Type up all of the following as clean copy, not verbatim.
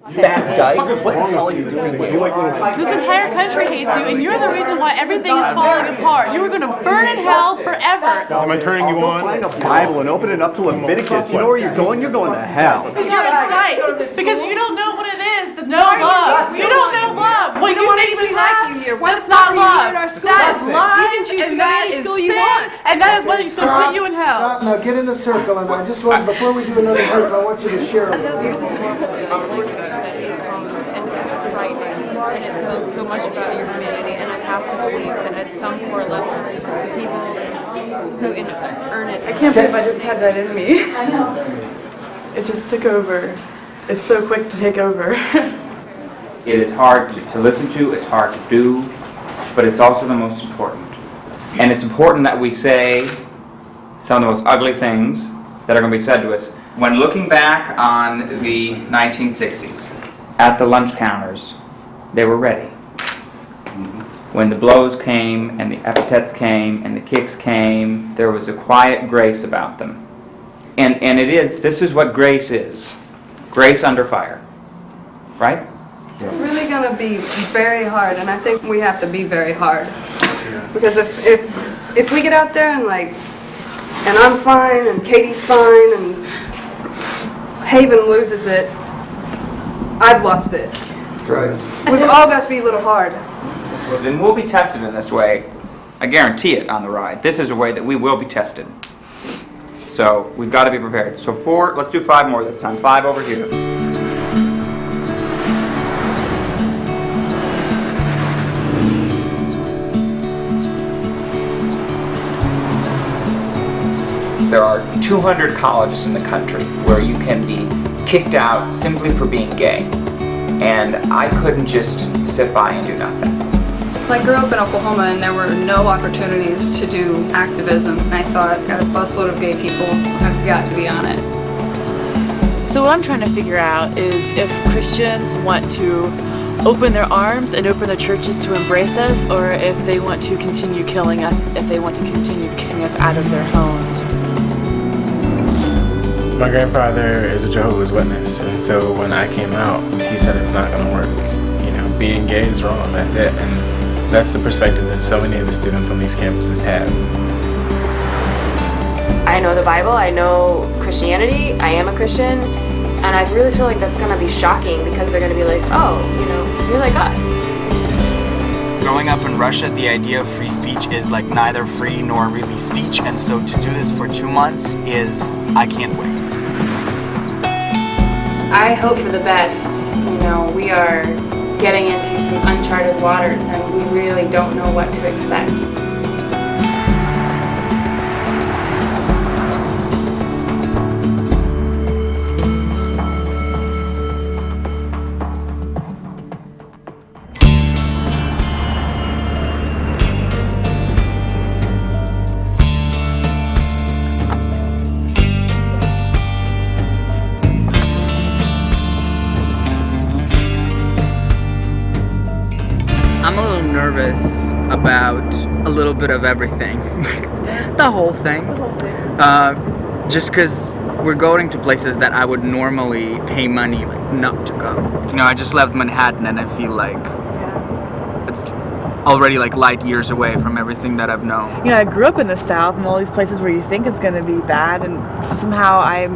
Fat dyke, what the hell are you doing here? This entire country hates you, and you're the reason why everything is falling apart. You are going to burn in hell forever. Am I turning you on? Find a Bible and open it up to Leviticus. You know where you're going? You're going to hell. Because you're a dyke. Because you don't know what it is to know love. You don't know love. What We don't want anybody like you here. That's not love. Our school. That is lies. You can choose to go to any school you want. And that is what is going to put you in hell. Now get in a circle, and I just want, before we do another group, I want you to share a little bit. And it says so much about your humanity, and I have to believe that at some core level, people who in earnest... I can't believe I just had that in me. I know. It just took over. It's so quick to take over. It is hard to listen to, it's hard to do, but it's also the most important. And it's important that we say some of the most ugly things that are going to be said to us. When looking back on the 1960s, at the lunch counters, they were ready. When the blows came, and the epithets came, and the kicks came, there was a quiet grace about them. And this is what grace is. Grace under fire. Right? It's really going to be very hard, and I think we have to be very hard. Because if we get out there and I'm fine, and Katie's fine, and Haven loses it, I've lost it. That's right. We've all got to be a little hard. Then we'll be tested in this way. I guarantee it on the ride. This is a way that we will be tested. So we've got to be prepared. So 4, let's do 5 more this time. 5 over here. There are 200 colleges in the country where you can be kicked out simply for being gay. And I couldn't just sit by and do nothing. I grew up in Oklahoma, and there were no opportunities to do activism. And I thought, got a busload of gay people, I've got to be on it. So what I'm trying to figure out is if Christians want to open their arms and open their churches to embrace us, or if they want to continue killing us, if they want to continue kicking us out of their homes. My grandfather is a Jehovah's Witness, and so when I came out, he said it's not going to work. You know, being gay is wrong, that's it. And that's the perspective that so many of the students on these campuses have. I know the Bible, I know Christianity, I am a Christian, and I really feel like that's going to be shocking because they're going to be like, oh, you're like us. Growing up in Russia, the idea of free speech is like neither free nor really speech, and so to do this for 2 months is, I can't wait. I hope for the best. We are getting into some uncharted waters, and we really don't know what to expect. I'm a little nervous about a little bit of everything. The whole thing. Just because we're going to places that I would normally pay money not to go. I just left Manhattan, and I feel like it's already light years away from everything that I've known. I grew up in the South, and all these places where you think it's going to be bad, and somehow I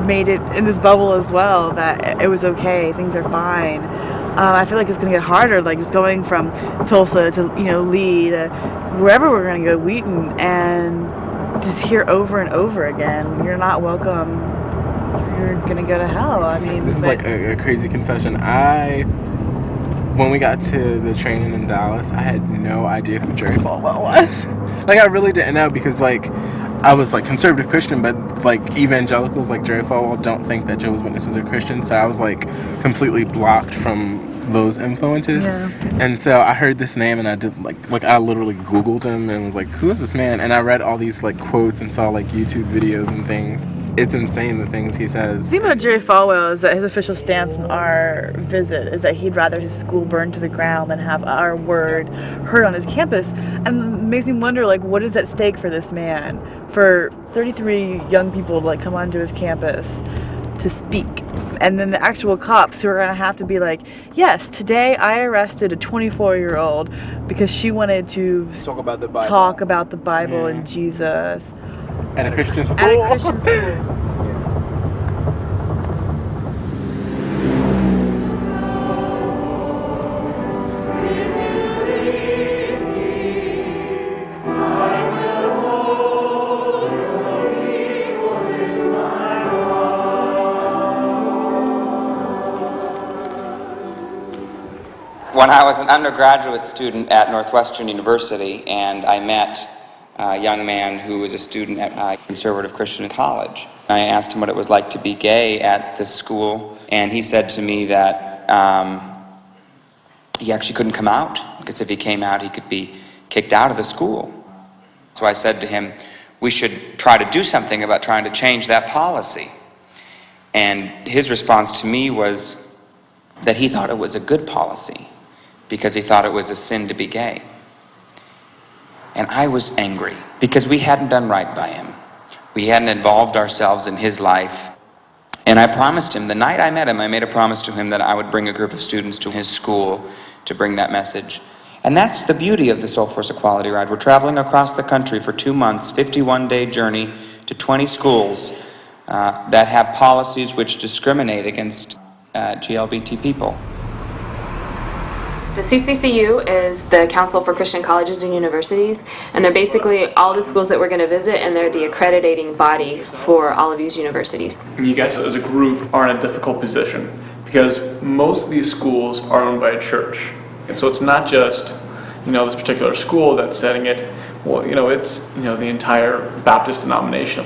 made it in this bubble as well, that it was okay, things are fine. I feel like it's going to get harder, just going from Tulsa to, Lee to wherever we're going to go, Wheaton, and just hear over and over again, you're not welcome, you're going to go to hell. This is a crazy confession. When we got to the training in Dallas, I had no idea who Jerry Falwell was. I really didn't know, because I was conservative Christian, but evangelicals like Jerry Falwell don't think that Jehovah's Witnesses are Christian, so I was completely blocked from those influences. Yeah. And so I heard this name, and I did I literally Googled him and was like, who is this man? And I read all these quotes and saw YouTube videos and things. It's insane, the things he says. The thing about Jerry Falwell is that his official stance on our visit is that he'd rather his school burn to the ground than have our word heard on his campus. And it makes me wonder, what is at stake for this man? For 33 young people to come onto his campus to speak. And then the actual cops who are going to have to be like, yes, today I arrested a 24-year-old because she wanted to Talk about the Bible. and Jesus. At a Christian school. At a Christian school. When I was an undergraduate student at Northwestern University, and I met a young man who was a student at a conservative Christian college. I asked him what it was like to be gay at this school, and he said to me that he actually couldn't come out, because if he came out, he could be kicked out of the school. So I said to him, we should try to do something about trying to change that policy. And his response to me was that he thought it was a good policy, because he thought it was a sin to be gay. And I was angry, because we hadn't done right by him. We hadn't involved ourselves in his life. And I promised him, the night I met him, I made a promise to him that I would bring a group of students to his school to bring that message. And that's the beauty of the Soulforce Equality Ride. We're traveling across the country for 2 months, 51-day journey to 20 schools that have policies which discriminate against GLBT people. The CCCU is the Council for Christian Colleges and Universities, and they're basically all the schools that we're going to visit, and they're the accrediting body for all of these universities. You guys as a group are in a difficult position because most of these schools are owned by a church. And so it's not just, this particular school that's setting it. Well, it's, the entire Baptist denomination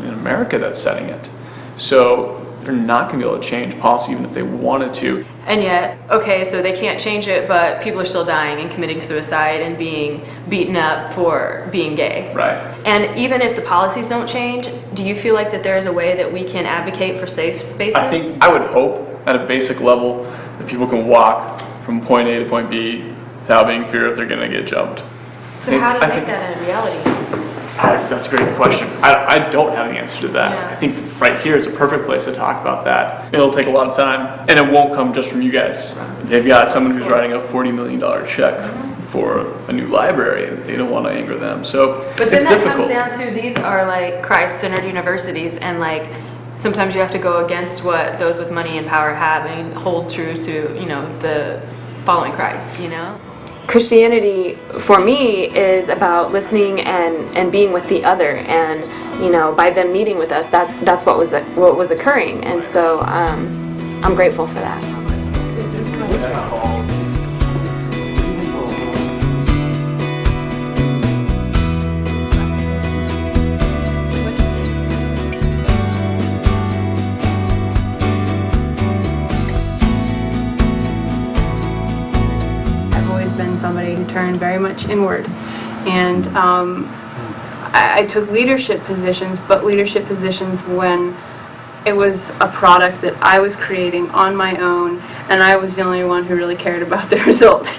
in America that's setting it. So they're not going to be able to change policy even if they wanted to. And yet, okay, so they can't change it, but people are still dying and committing suicide and being beaten up for being gay. Right. And even if the policies don't change, do you feel like that there is a way that we can advocate for safe spaces? I would hope at a basic level that people can walk from point A to point B without being feared if they're going to get jumped. So how do you make that a reality? That's a great question. I don't have the answer to that. Yeah. I think right here is a perfect place to talk about that. It'll take a lot of time, and it won't come just from you guys. They've got someone who's writing a $40 million check for a new library, and they don't want to anger them. So But then it's that difficult. comes down to, these are like Christ-centered universities, and like sometimes you have to go against what those with money and power have and hold true to, the following Christ, Christianity, for me, is about listening and being with the other, and by them meeting with us, that's what was occurring, and so I'm grateful for that. Somebody who turned very much inward, and I took leadership positions, but leadership positions when it was a product that I was creating on my own, and I was the only one who really cared about the result.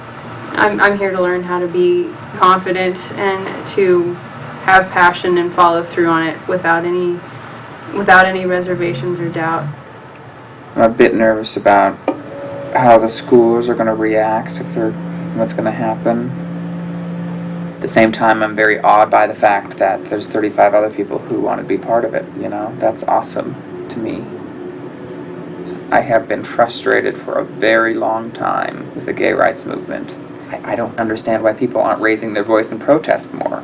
I'm here to learn how to be confident and to have passion and follow through on it without any reservations or doubt. I'm a bit nervous about how the schools are going to react what's going to happen. At the same time, I'm very awed by the fact that there's 35 other people who want to be part of it, That's awesome to me. I have been frustrated for a very long time with the gay rights movement. I don't understand why people aren't raising their voice and protest more.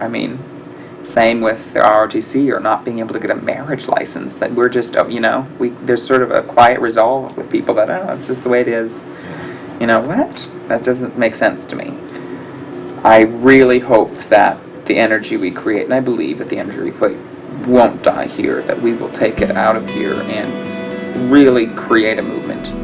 Same with the ROTC or not being able to get a marriage license, that we're just, there's sort of a quiet resolve with people that, it's just the way it is. What? That doesn't make sense to me. I really hope that the energy we create, and I believe that the energy we create won't die here, that we will take it out of here and really create a movement.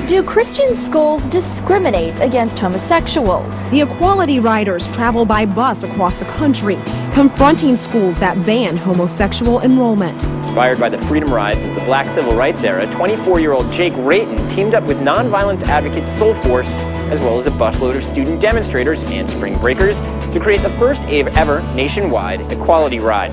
Do Christian schools discriminate against homosexuals? The Equality Riders travel by bus across the country, confronting schools that ban homosexual enrollment. Inspired by the freedom rides of the Black Civil Rights era, 24-year-old Jake Rayton teamed up with nonviolence advocate Soulforce, as well as a busload of student demonstrators and spring breakers, to create the first ever nationwide Equality Ride.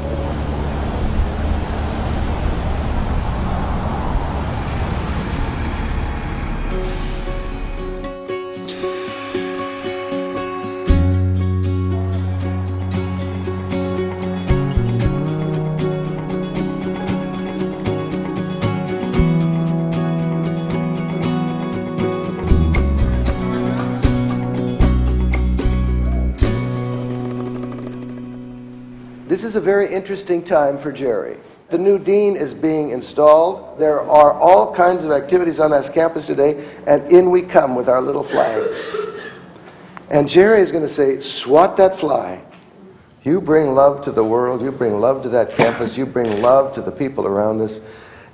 This is a very interesting time for Jerry. The new dean is being installed. There are all kinds of activities on that campus today, and in we come with our little flag. And Jerry is going to say, swat that fly. You bring love to the world, you bring love to that campus, you bring love to the people around us,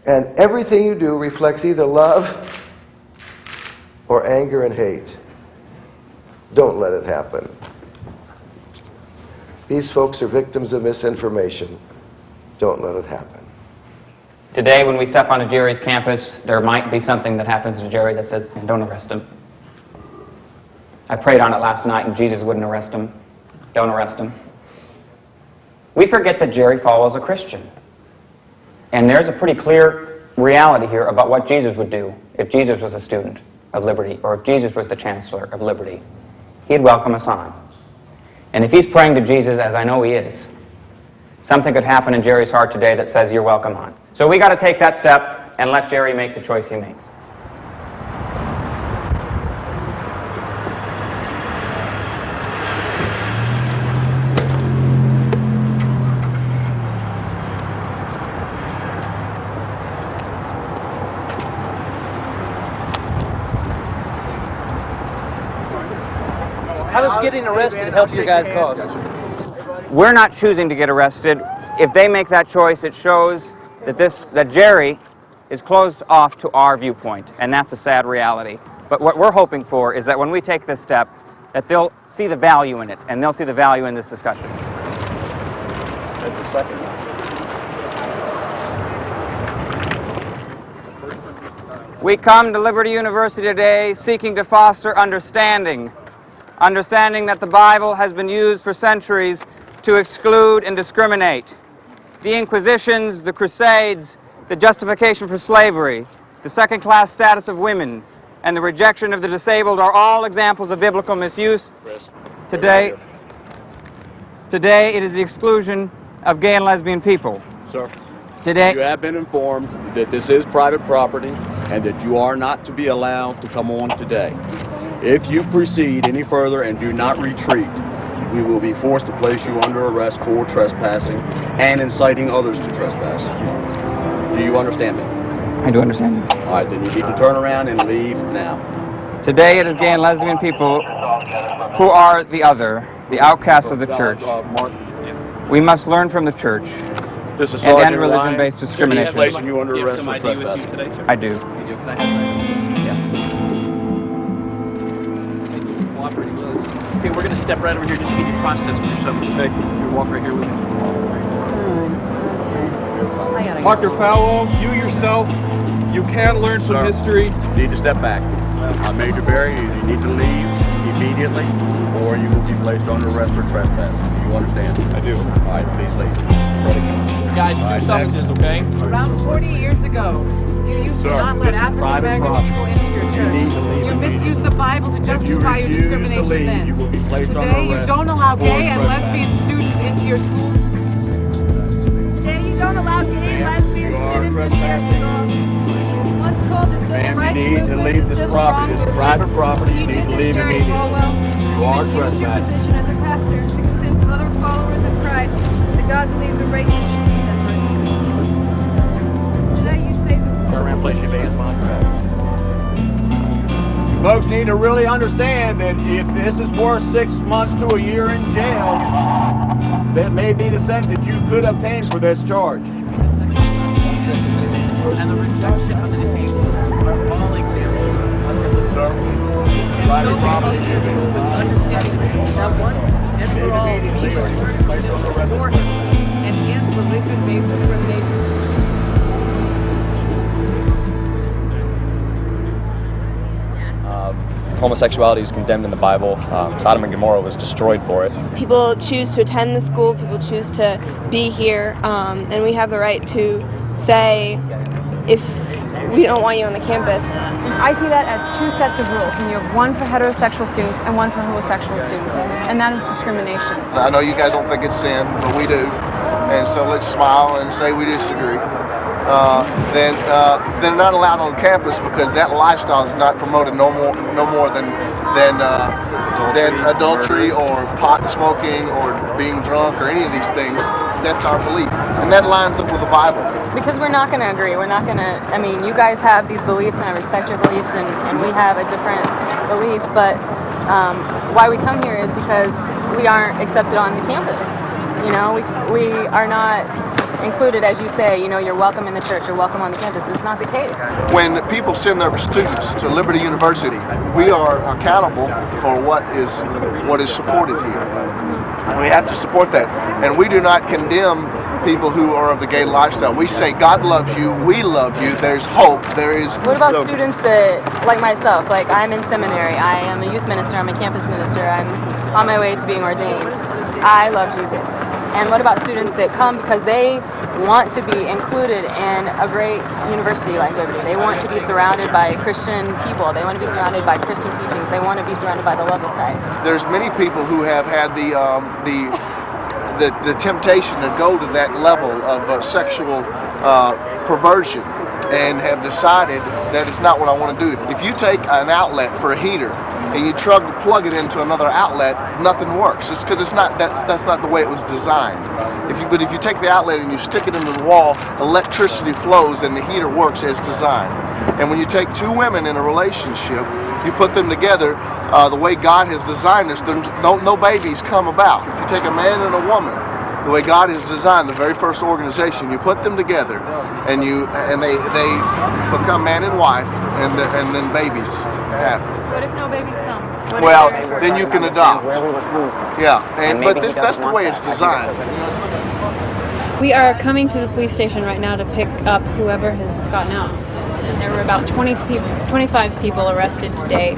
and everything you do reflects either love or anger and hate. Don't let it happen. These folks are victims of misinformation. Don't let it happen. Today, when we step onto Jerry's campus, there might be something that happens to Jerry that says, don't arrest him. I prayed on it last night and Jesus wouldn't arrest him. Don't arrest him. We forget that Jerry follows a Christian. And there's a pretty clear reality here about what Jesus would do if Jesus was a student of liberty, or if Jesus was the chancellor of liberty. He'd welcome us on. And if he's praying to Jesus, as I know he is, something could happen in Jerry's heart today that says you're welcome on. So we got to take that step and let Jerry make the choice he makes. How does getting arrested help your guys' cause? We're not choosing to get arrested. If they make that choice, it shows that Jerry is closed off to our viewpoint, and that's a sad reality. But what we're hoping for is that when we take this step, that they'll see the value in it, and they'll see the value in this discussion. That's the second one. We come to Liberty University today seeking to foster understanding. Understanding that the Bible has been used for centuries to exclude and discriminate. The Inquisitions, the Crusades, the justification for slavery, the second-class status of women, and the rejection of the disabled are all examples of biblical misuse. Today it is the exclusion of gay and lesbian people. Sir, Today, you have been informed that this is private property and that you are not to be allowed to come on today. If you proceed any further and do not retreat, we will be forced to place you under arrest for trespassing and inciting others to trespass. Do you understand me? I do understand. All right, then you need to turn around and leave now. Today it is gay and lesbian people who are the other, the outcasts of the church. We must learn from the church This is and end Sergeant religion-based Ryan. discrimination. Placing you under arrest for trespassing. I do. Okay, we're going to step right over here just to get you processed with yourself. Okay, you walk right here with me. Dr. Fowle, you yourself, you can learn from history. You need to step back. Major Barry, you need to leave immediately or you will be placed under arrest for trespassing. Do you understand? I do. All right, please leave. Guys, do summonses, okay? Around 40 years ago, you used to not let African American people into your church. You misused the Bible to justify your discrimination then. Today, you don't allow gay and lesbian students into your school. Today, you don't allow gay and lesbian students into your school. Once called the civil rights you need to movement, leave the this civil property. wrong This is movement. private property. When You you need did to this, leave Jerry immediately. Falwell, You you are misused your trespassing. position as a pastor to convince other followers of Christ that God believed the races should be separated. Today you say Turn around, place your hands behind your back. You folks need to really understand that if this is worth 6 months to a year in jail, that may be the sentence that you could obtain for this charge. And the rejection of the disabled are all examples of biblical misuse. And so we come to this school with the understanding that once and for all, we must learn from this for him and end religion-based discrimination. Homosexuality is condemned in the Bible. Sodom and Gomorrah was destroyed for it. People choose to attend the school, people choose to be here, and we have the right to say if we don't want you on the campus. I see that as two sets of rules, and you have one for heterosexual students and one for homosexual students, and that is discrimination. I know you guys don't think it's sin, but we do, and so let's smile and say we disagree. Then they're not allowed on campus because that lifestyle is not promoted no more than adultery or pot smoking or being drunk or any of these things. that's our belief. And that lines up with the Bible. Because we're not going to agree. We're not going to, I mean, you guys have these beliefs and I respect your beliefs and we have a different belief, but why we come here is because we aren't accepted on the campus. You know, we are not included, as you say, you know, you're welcome in the church, you're welcome on the campus. It's not the case. When people send their students to Liberty University, we are accountable for what is supported here. We have to support that. And we do not condemn people who are of the gay lifestyle. We say God loves you, we love you, there's hope, there is... What about students that, like myself, like I'm in seminary, I am a youth minister, I'm a campus minister, I'm on my way to being ordained. I love Jesus. And what about students that come because they want to be included in a great university like Liberty? They want to be surrounded by Christian people. They want to be surrounded by Christian teachings. They want to be surrounded by the love of Christ. There's many people who have had the temptation to go to that level of sexual perversion and have decided that it's not what I want to do. If you take an outlet for a heater and you plug it into another outlet, nothing works. It's because that's not the way it was designed. But if you take the outlet and you stick it into the wall, electricity flows and the heater works as designed. And when you take two women in a relationship, you put them together the way God has designed this, no babies come about. If you take a man and a woman, the way God has designed the very first organization, you put them together and they become man and wife, and then babies happen. What if no babies come? Well, then you can adopt. Yeah, but that's the way it's designed. We are coming to the police station right now to pick up whoever has gotten out. And there were about 25 people arrested today.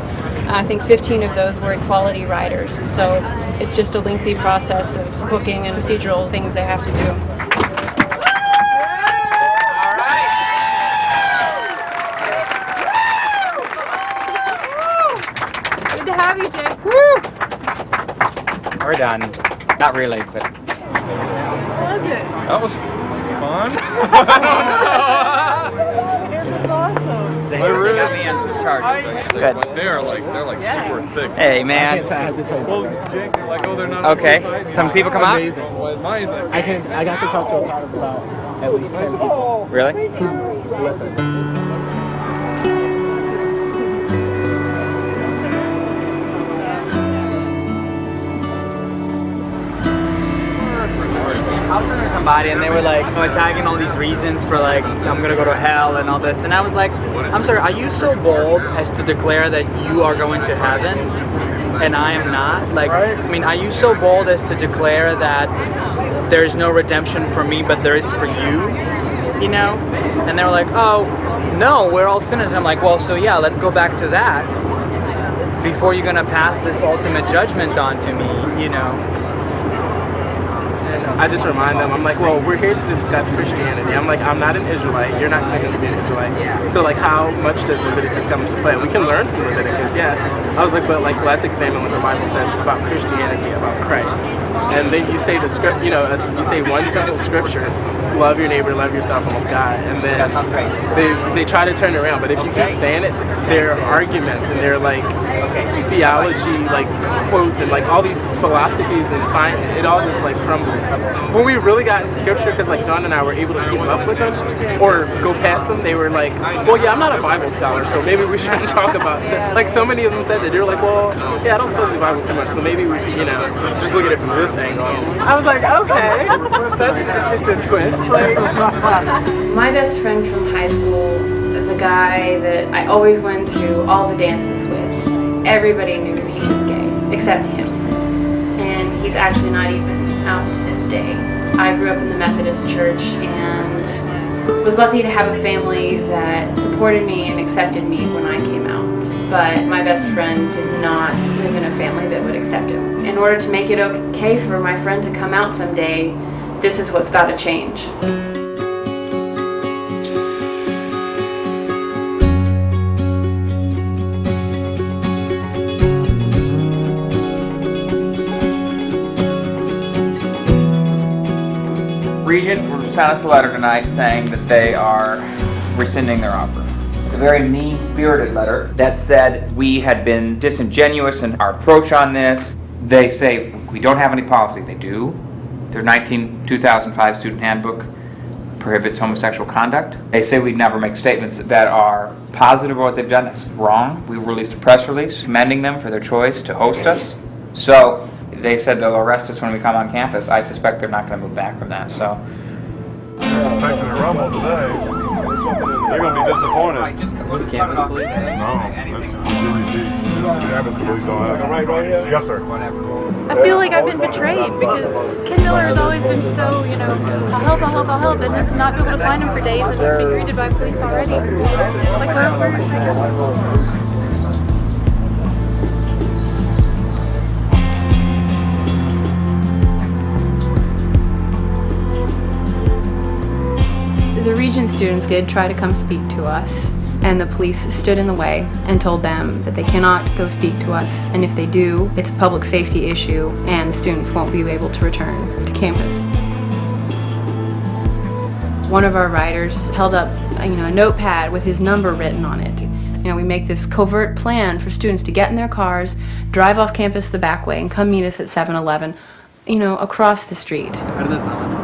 I think 15 of those were equality riders. So it's just a lengthy process of booking and procedural things they have to do. Good to have you, Jake. We're done. Not really, but... How was it? That was fun. It was awesome. They really got me into charges. Good. They're like super thick. Hey, man. Well, Jake, they're like, oh, they're not. Okay. Some people come out. Amazing. I got to talk to a crowd of about at least 10 people. Really? Listen. I was talking to somebody and they were like tagging all these reasons for like I'm gonna go to hell and all this, and I was like, I'm sorry, are you so bold as to declare that you are going to heaven and I am not? Like, I mean, are you so bold as to declare that there is no redemption for me but there is for you? You know? And they were like, oh no, we're all sinners. And I'm like, well, so yeah, let's go back to that before you're gonna pass this ultimate judgment on to me, you know? I just remind them, I'm like, well, we're here to discuss Christianity. I'm like, I'm not an Israelite. You're not claiming to be an Israelite. So, like, how much does Leviticus come into play? We can learn from Leviticus, yes. I was like, but, like, let's examine what the Bible says about Christianity, about Christ. And then you say the script, you know, you say one simple scripture, love your neighbor, love yourself, and love God. And then they try to turn it around. But if you keep saying it, their arguments and their, like, theology, like, quotes and, like, all these philosophies and science, it all just, like, crumbles. When we really got into scripture, because like Dawn and I were able to keep up with them or go past them, they were like, well, yeah, I'm not a Bible scholar, so maybe we shouldn't talk about it. Like, so many of them said that. They were like, well, yeah, I don't study the Bible too much, so maybe we could, you know, just look at it from this angle. I was like, okay, that's an interesting twist. Like, my best friend from high school, the guy that I always went to all the dances with, everybody knew he was gay, except him. And he's actually not even out to this day. I grew up in the Methodist church and was lucky to have a family that supported me and accepted me when I came out. But my best friend did not live in a family that would accept him. In order to make it okay for my friend to come out someday, this is what's got to change. Regent sent us a letter tonight saying that they are rescinding their offer. It's a very mean-spirited letter that said we had been disingenuous in our approach on this. They say we don't have any policy. They do. Their 2005 student handbook prohibits homosexual conduct. They say we'd never make statements that are positive of what they've done. That's wrong. We released a press release commending them for their choice to host us. So they said they'll arrest us when we come on campus. I suspect they're not going to move back from that. So They're expecting a rumble today. They're going to be disappointed. Is this campus police? No, it's GDG. Campus police don't have. Right here? Yes, sir. I feel like I've been betrayed because Ken Miller has always been so, you know, I'll help, and then to not be able to find him for days and be greeted by police already. It's like we're The Regent students did try to come speak to us, and the police stood in the way and told them that they cannot go speak to us, and if they do, it's a public safety issue and the students won't be able to return to campus. One of our riders held up a notepad with his number written on it. We make this covert plan for students to get in their cars, drive off campus the back way, and come meet us at 7-Eleven, across the street. How did that sound?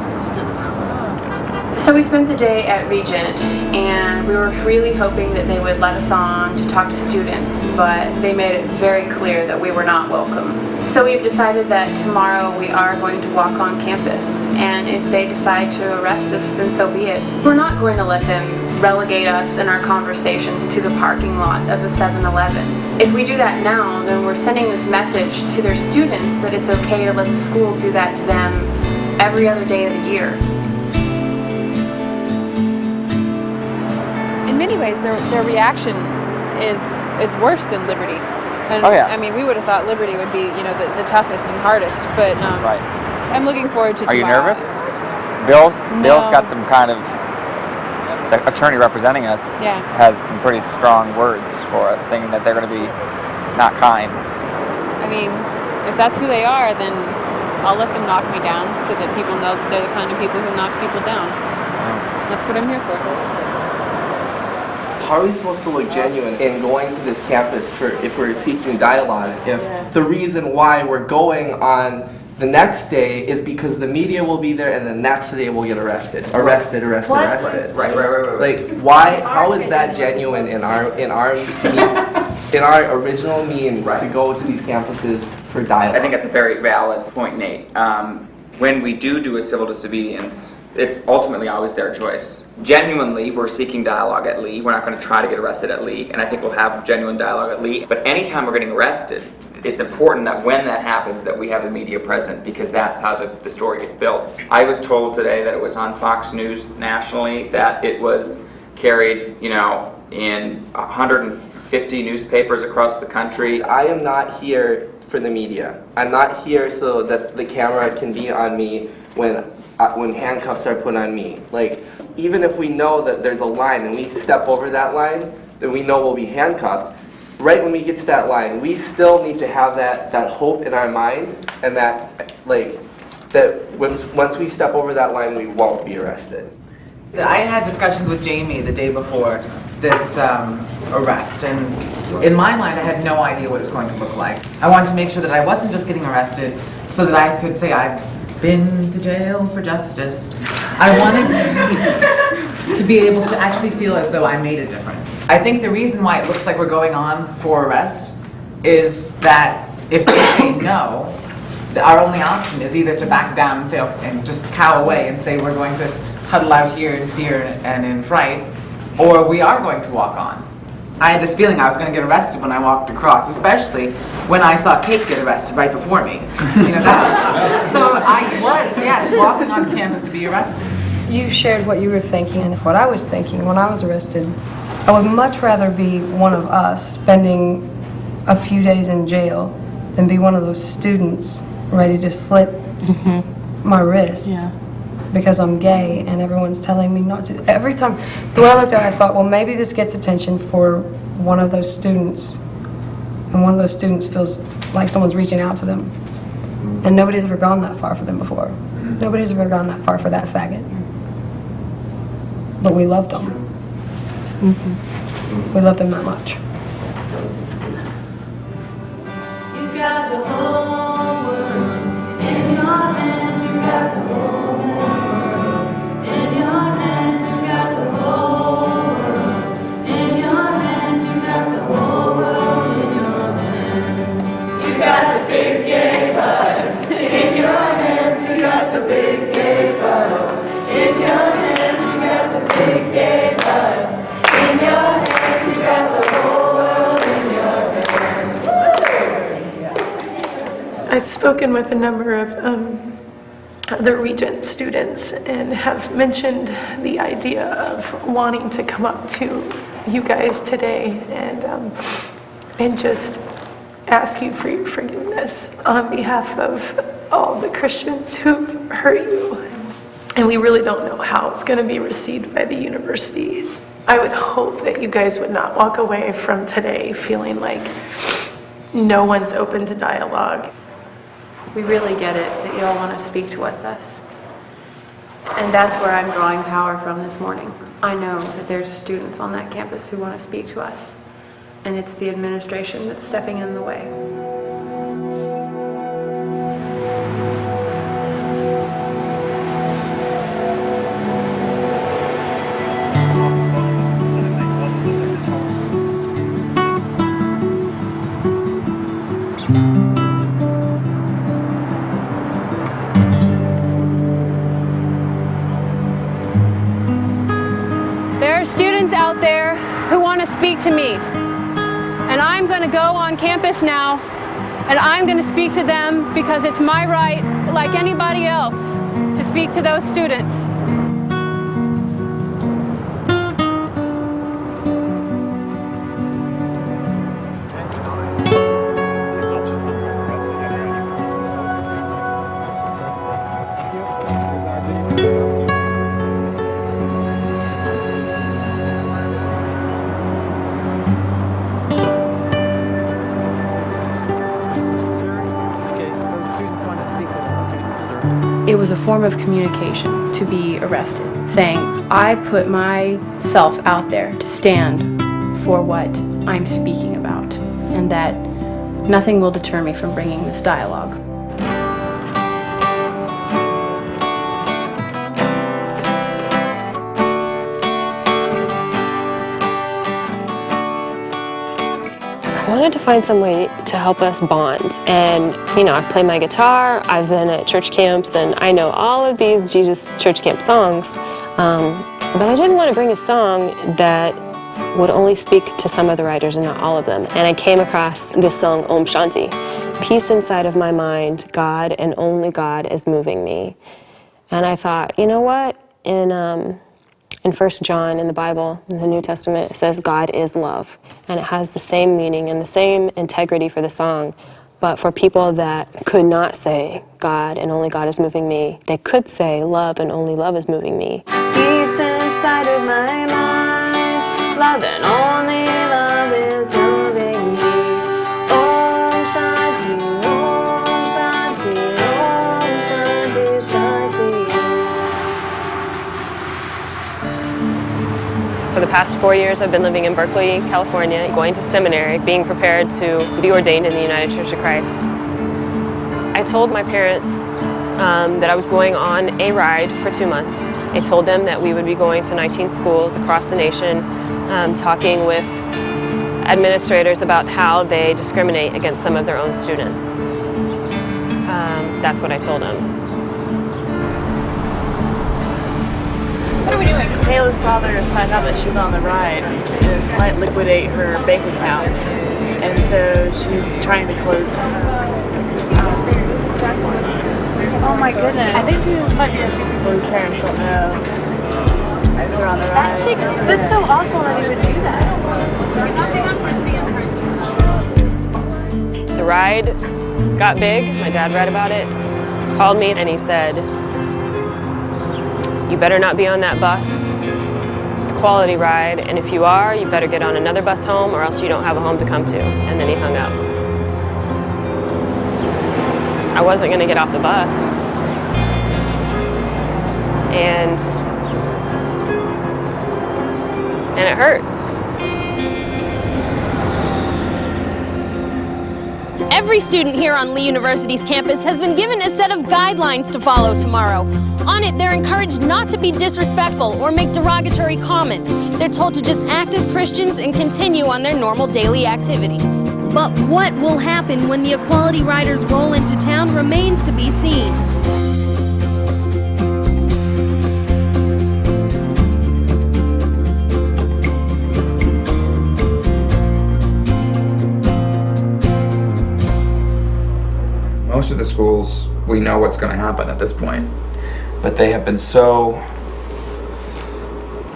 So we spent the day at Regent, and we were really hoping that they would let us on to talk to students, but they made it very clear that we were not welcome. So we've decided that tomorrow we are going to walk on campus, and if they decide to arrest us, then so be it. We're not going to let them relegate us and our conversations to the parking lot of a 7-Eleven. If we do that now, then we're sending this message to their students that it's okay to let the school do that to them every other day of the year. In many ways, their reaction is worse than Liberty. And, oh yeah. I mean, we would have thought Liberty would be, the toughest and hardest, but right. I'm looking forward to tomorrow. Are you nervous? Bill's got some kind of, the attorney representing us has some pretty strong words for us, saying that they're going to be not kind. I mean, if that's who they are, then I'll let them knock me down so that people know that they're the kind of people who knock people down. That's what I'm here for. How are we supposed to look genuine in going to this campus if we're seeking dialogue, if the reason why we're going on the next day is because the media will be there and then that's the day we'll get arrested. Arrested. Right. Like, why, how is that genuine in our original means to go to these campuses for dialogue? I think that's a very valid point, Nate. When we do a civil disobedience, it's ultimately always their choice. Genuinely, we're seeking dialogue at Lee. We're not going to try to get arrested at Lee, and I think we'll have genuine dialogue at Lee. But anytime we're getting arrested, it's important that when that happens that we have the media present, because that's how the story gets built. I was told today that it was on Fox News nationally, that it was carried, in 150 newspapers across the country. I am not here for the media. I'm not here so that the camera can be on me when handcuffs are put on me. Like, even if we know that there's a line and we step over that line, then we know we'll be handcuffed. Right when we get to that line, we still need to have that hope in our mind, and that once we step over that line, we won't be arrested. I had discussions with Jamie the day before this arrest, and in my mind I had no idea what it was going to look like. I wanted to make sure that I wasn't just getting arrested so that I could say I've been to jail for justice. I wanted to be able to actually feel as though I made a difference. I think the reason why it looks like we're going on for arrest is that if they say no, our only option is either to back down and say, okay, and just cow away and say we're going to huddle out here in fear and in fright, or we are going to walk on. I had this feeling I was going to get arrested when I walked across, especially when I saw Kate get arrested right before me. So I was, yes, walking on campus to be arrested. You shared what you were thinking and what I was thinking when I was arrested. I would much rather be one of us spending a few days in jail than be one of those students ready to slit my wrists because I'm gay and everyone's telling me not to. Every time, the way I looked at it, I thought, well, maybe this gets attention for one of those students, and one of those students feels like someone's reaching out to them. And nobody's ever gone that far for them before. Nobody's ever gone that far for that faggot. But we loved them. We loved him that much. You got the whole world in your hands, you got the I've spoken with a number of other Regent students and have mentioned the idea of wanting to come up to you guys today and just ask you for your forgiveness on behalf of all the Christians who've hurt you. And we really don't know how it's going to be received by the university. I would hope that you guys would not walk away from today feeling like no one's open to dialogue. We really get it that you all want to speak to us. And that's where I'm drawing power from this morning. I know that there's students on that campus who want to speak to us. And it's the administration that's stepping in the way. There are students out there who want to speak to me. And I'm going to go on campus now, and I'm going to speak to them because it's my right, like anybody else, to speak to those students. It was a form of communication to be arrested, saying, I put myself out there to stand for what I'm speaking about, and that nothing will deter me from bringing this dialogue. I wanted to find some way to help us bond. And, you know, I've played my guitar, I've been at church camps, and I know all of these Jesus church camp songs. But I didn't want to bring a song that would only speak to some of the writers and not all of them. And I came across this song, Om Shanti. Peace inside of my mind, God and only God is moving me. And I thought, you know what? In 1 John in the Bible, in the New Testament, it says God is love. And it has the same meaning and the same integrity for the song. But for people that could not say God and only God is moving me, they could say love and only love is moving me. Peace inside of my mind, love and only love is moving me. Om Shanti, Om Shanti, Om Shanti, Shanti. For the past 4 years, I've been living in Berkeley, California, going to seminary, being prepared to be ordained in the United Church of Christ. I told my parents that I was going on a ride for 2 months. I told them that we would be going to 19 schools across the nation, talking with administrators about how they discriminate against some of their own students. That's what I told them. What are we doing? Haley's father has found out that she's on the ride. It might liquidate her bank account, and so she's trying to close it. Oh my goodness. I think these might be a few people whose parents don't know they're on the ride. That's so awful that he would do that. The ride got big. My dad read about it, called me, and he said, you better not be on that bus, Equality Ride, and if you are, you better get on another bus home or else you don't have a home to come to. And then he hung up. I wasn't going to get off the bus. And it hurt. Every student here on Lee University's campus has been given a set of guidelines to follow tomorrow. On it, they're encouraged not to be disrespectful or make derogatory comments. They're told to just act as Christians and continue on their normal daily activities. But what will happen when the Equality Riders roll into town remains to be seen. Most most of the schools, we know what's going to happen at this point. But they have been so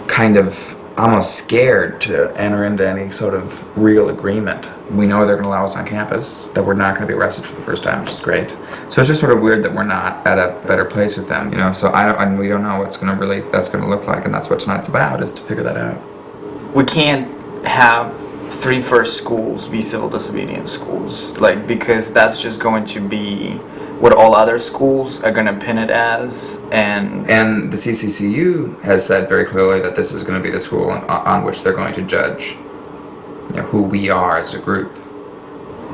kind of almost scared to enter into any sort of real agreement. We know they're going to allow us on campus, that we're not going to be arrested for the first time, which is great. So it's just sort of weird that we're not at a better place with them, you know. So and we don't know what's going to that's going to look like, and that's what tonight's about, is to figure that out. We can't have 3 first schools be civil disobedience schools, like, because that's just going to be what all other schools are going to pin it as. And the CCCU has said very clearly that this is going to be the school on which they're going to judge, you know, who we are as a group.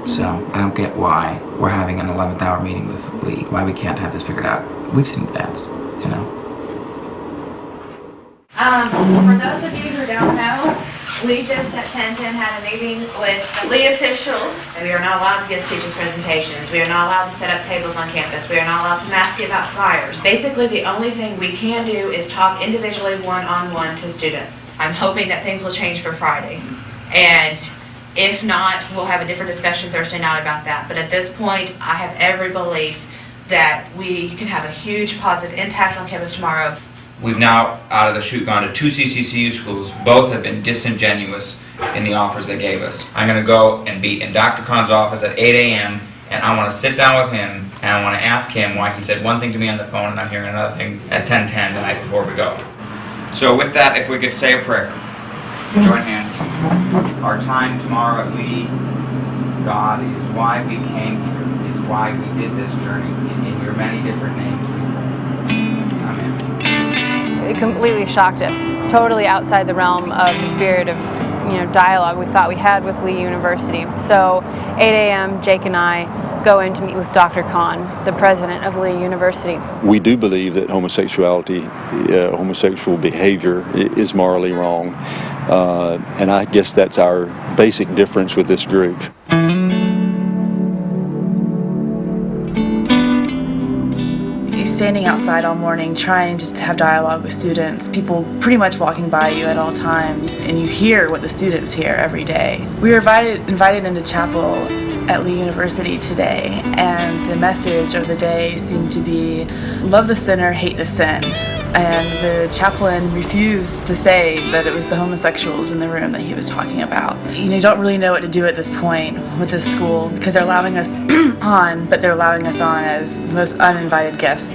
So I don't get why we're having an 11th hour meeting with the league, why we can't have this figured out weeks in advance, you know. For those of you who don't know, we just at 1010 had a meeting with the league officials. We are not allowed to give speeches, presentations. We are not allowed to set up tables on campus. We are not allowed to mass give out flyers. Basically, the only thing we can do is talk individually one-on-one to students. I'm hoping that things will change for Friday. And if not, we'll have a different discussion Thursday night about that. But at this point, I have every belief that we can have a huge positive impact on campus tomorrow. We've now, out of the chute, gone to 2 CCCU schools. Both have been disingenuous in the offers they gave us. I'm going to go and be in Dr. Khan's office at 8 a.m. and I want to sit down with him and I want to ask him why he said one thing to me on the phone and I'm hearing another thing at 10:10 the night before we go. So with that, if we could say a prayer. Join hands. Our time tomorrow at Lee, God, is why we came here, is why we did this journey. In your many different names we pray. Amen. It completely shocked us, totally outside the realm of the spirit of, you know, dialogue we thought we had with Lee University. So 8 a.m. Jake and I go in to meet with Dr. Khan, the president of Lee University. We do believe that homosexuality, homosexual behavior is morally wrong, and I guess that's our basic difference with this group. Standing outside all morning trying to have dialogue with students, people pretty much walking by you at all times, and you hear what the students hear every day. We were invited into chapel at Lee University today, and the message of the day seemed to be, love the sinner, hate the sin. And the chaplain refused to say that it was the homosexuals in the room that he was talking about. You know, you don't really know what to do at this point with this school, because they're allowing us on, but they're allowing us on as the most uninvited guest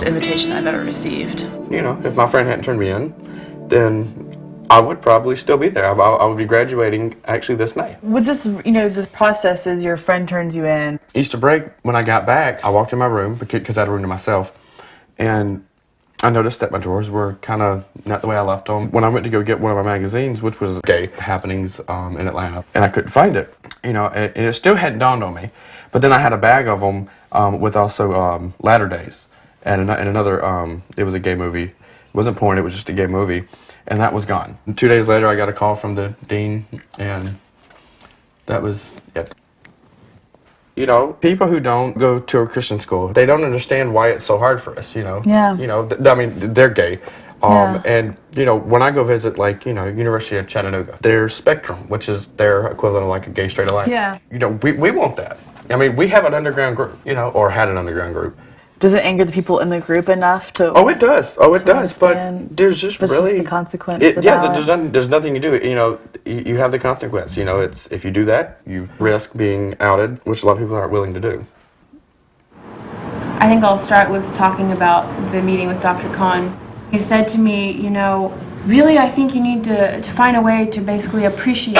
invitation I've ever received. You know, if my friend hadn't turned me in, then I would probably still be there. I would be graduating actually this May. With this, you know, this process is your friend turns you in. Easter break, when I got back, I walked in my room because I had a room to myself, and I noticed that my drawers were kind of not the way I left them. When I went to go get one of my magazines, which was gay happenings in Atlanta, and I couldn't find it, you know, and it still hadn't dawned on me. But then I had a bag of them with also Latter Days, and another, it was a gay movie. It wasn't porn, it was just a gay movie, and that was gone. And 2 days later, I got a call from the dean, and that was it. You know, people who don't go to a Christian school, they don't understand why it's so hard for us, you know. Yeah. You know, I mean, they're gay. Yeah. And, you know, when I go visit, like, you know, University of Chattanooga, there's Spectrum, which is their equivalent of like a Gay Straight Alliance. Yeah. You know, we want that. I mean, we have an underground group, you know, or had an underground group. Does it anger the people in the group enough to? Oh, it does. Oh, it does. Understand? But there's just really just the consequence. There's nothing to do. You know, you have the consequence. You know, it's if you do that, you risk being outed, which a lot of people aren't willing to do. I think I'll start with talking about the meeting with Dr. Khan. He said to me, you know, really, I think you need to find a way to basically appreciate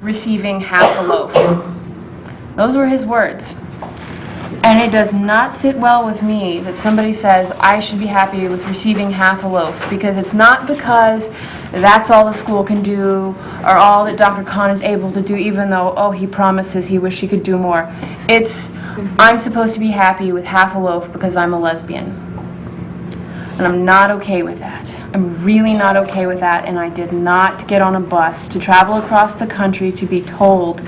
receiving half a loaf. Those were his words. And it does not sit well with me that somebody says I should be happy with receiving half a loaf, because it's not because that's all the school can do or all that Dr. Khan is able to do, even though, oh, he promises he wished he could do more. It's, I'm supposed to be happy with half a loaf because I'm a lesbian. And I'm not okay with that. I'm really not okay with that, and I did not get on a bus to travel across the country to be told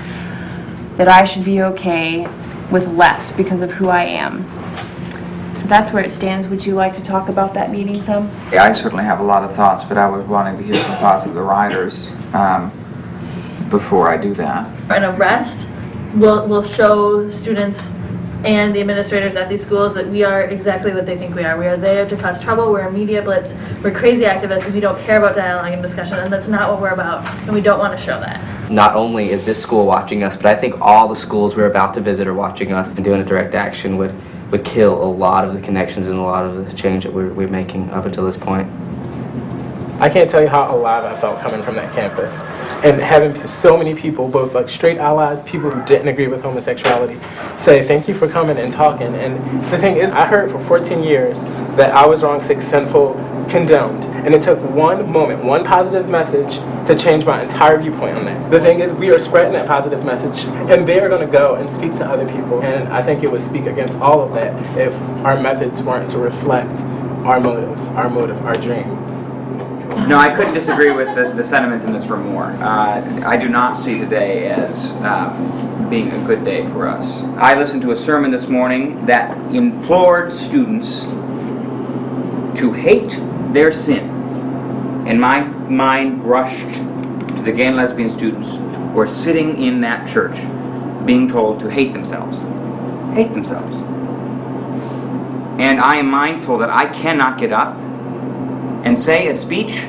that I should be okay with less because of who I am. So that's where it stands. Would you like to talk about that meeting some? Yeah, I certainly have a lot of thoughts, but I was wanting to hear some thoughts of the riders before I do that. An arrest will show students and the administrators at these schools that we are exactly what they think we are. We are there to cause trouble, we're a media blitz, we're crazy activists, and we don't care about dialogue and discussion, and that's not what we're about, and we don't want to show that. Not only is this school watching us, but I think all the schools we're about to visit are watching us, and doing a direct action would kill a lot of the connections and a lot of the change that we're making up until this point. I can't tell you how alive I felt coming from that campus. And having so many people, both like straight allies, people who didn't agree with homosexuality, say thank you for coming and talking. And the thing is, I heard for 14 years that I was wrong, sick, sinful, condemned. And it took one moment, one positive message to change my entire viewpoint on that. The thing is, we are spreading that positive message, and they are going to go and speak to other people. And I think it would speak against all of that if our methods weren't to reflect our motives, our motive, our dream. No, I couldn't disagree with the sentiments in this room more. I do not see today as being a good day for us. I listened to a sermon this morning that implored students to hate their sin. And my mind rushed to the gay and lesbian students who are sitting in that church being told to hate themselves. Hate themselves. And I am mindful that I cannot get up and say a speech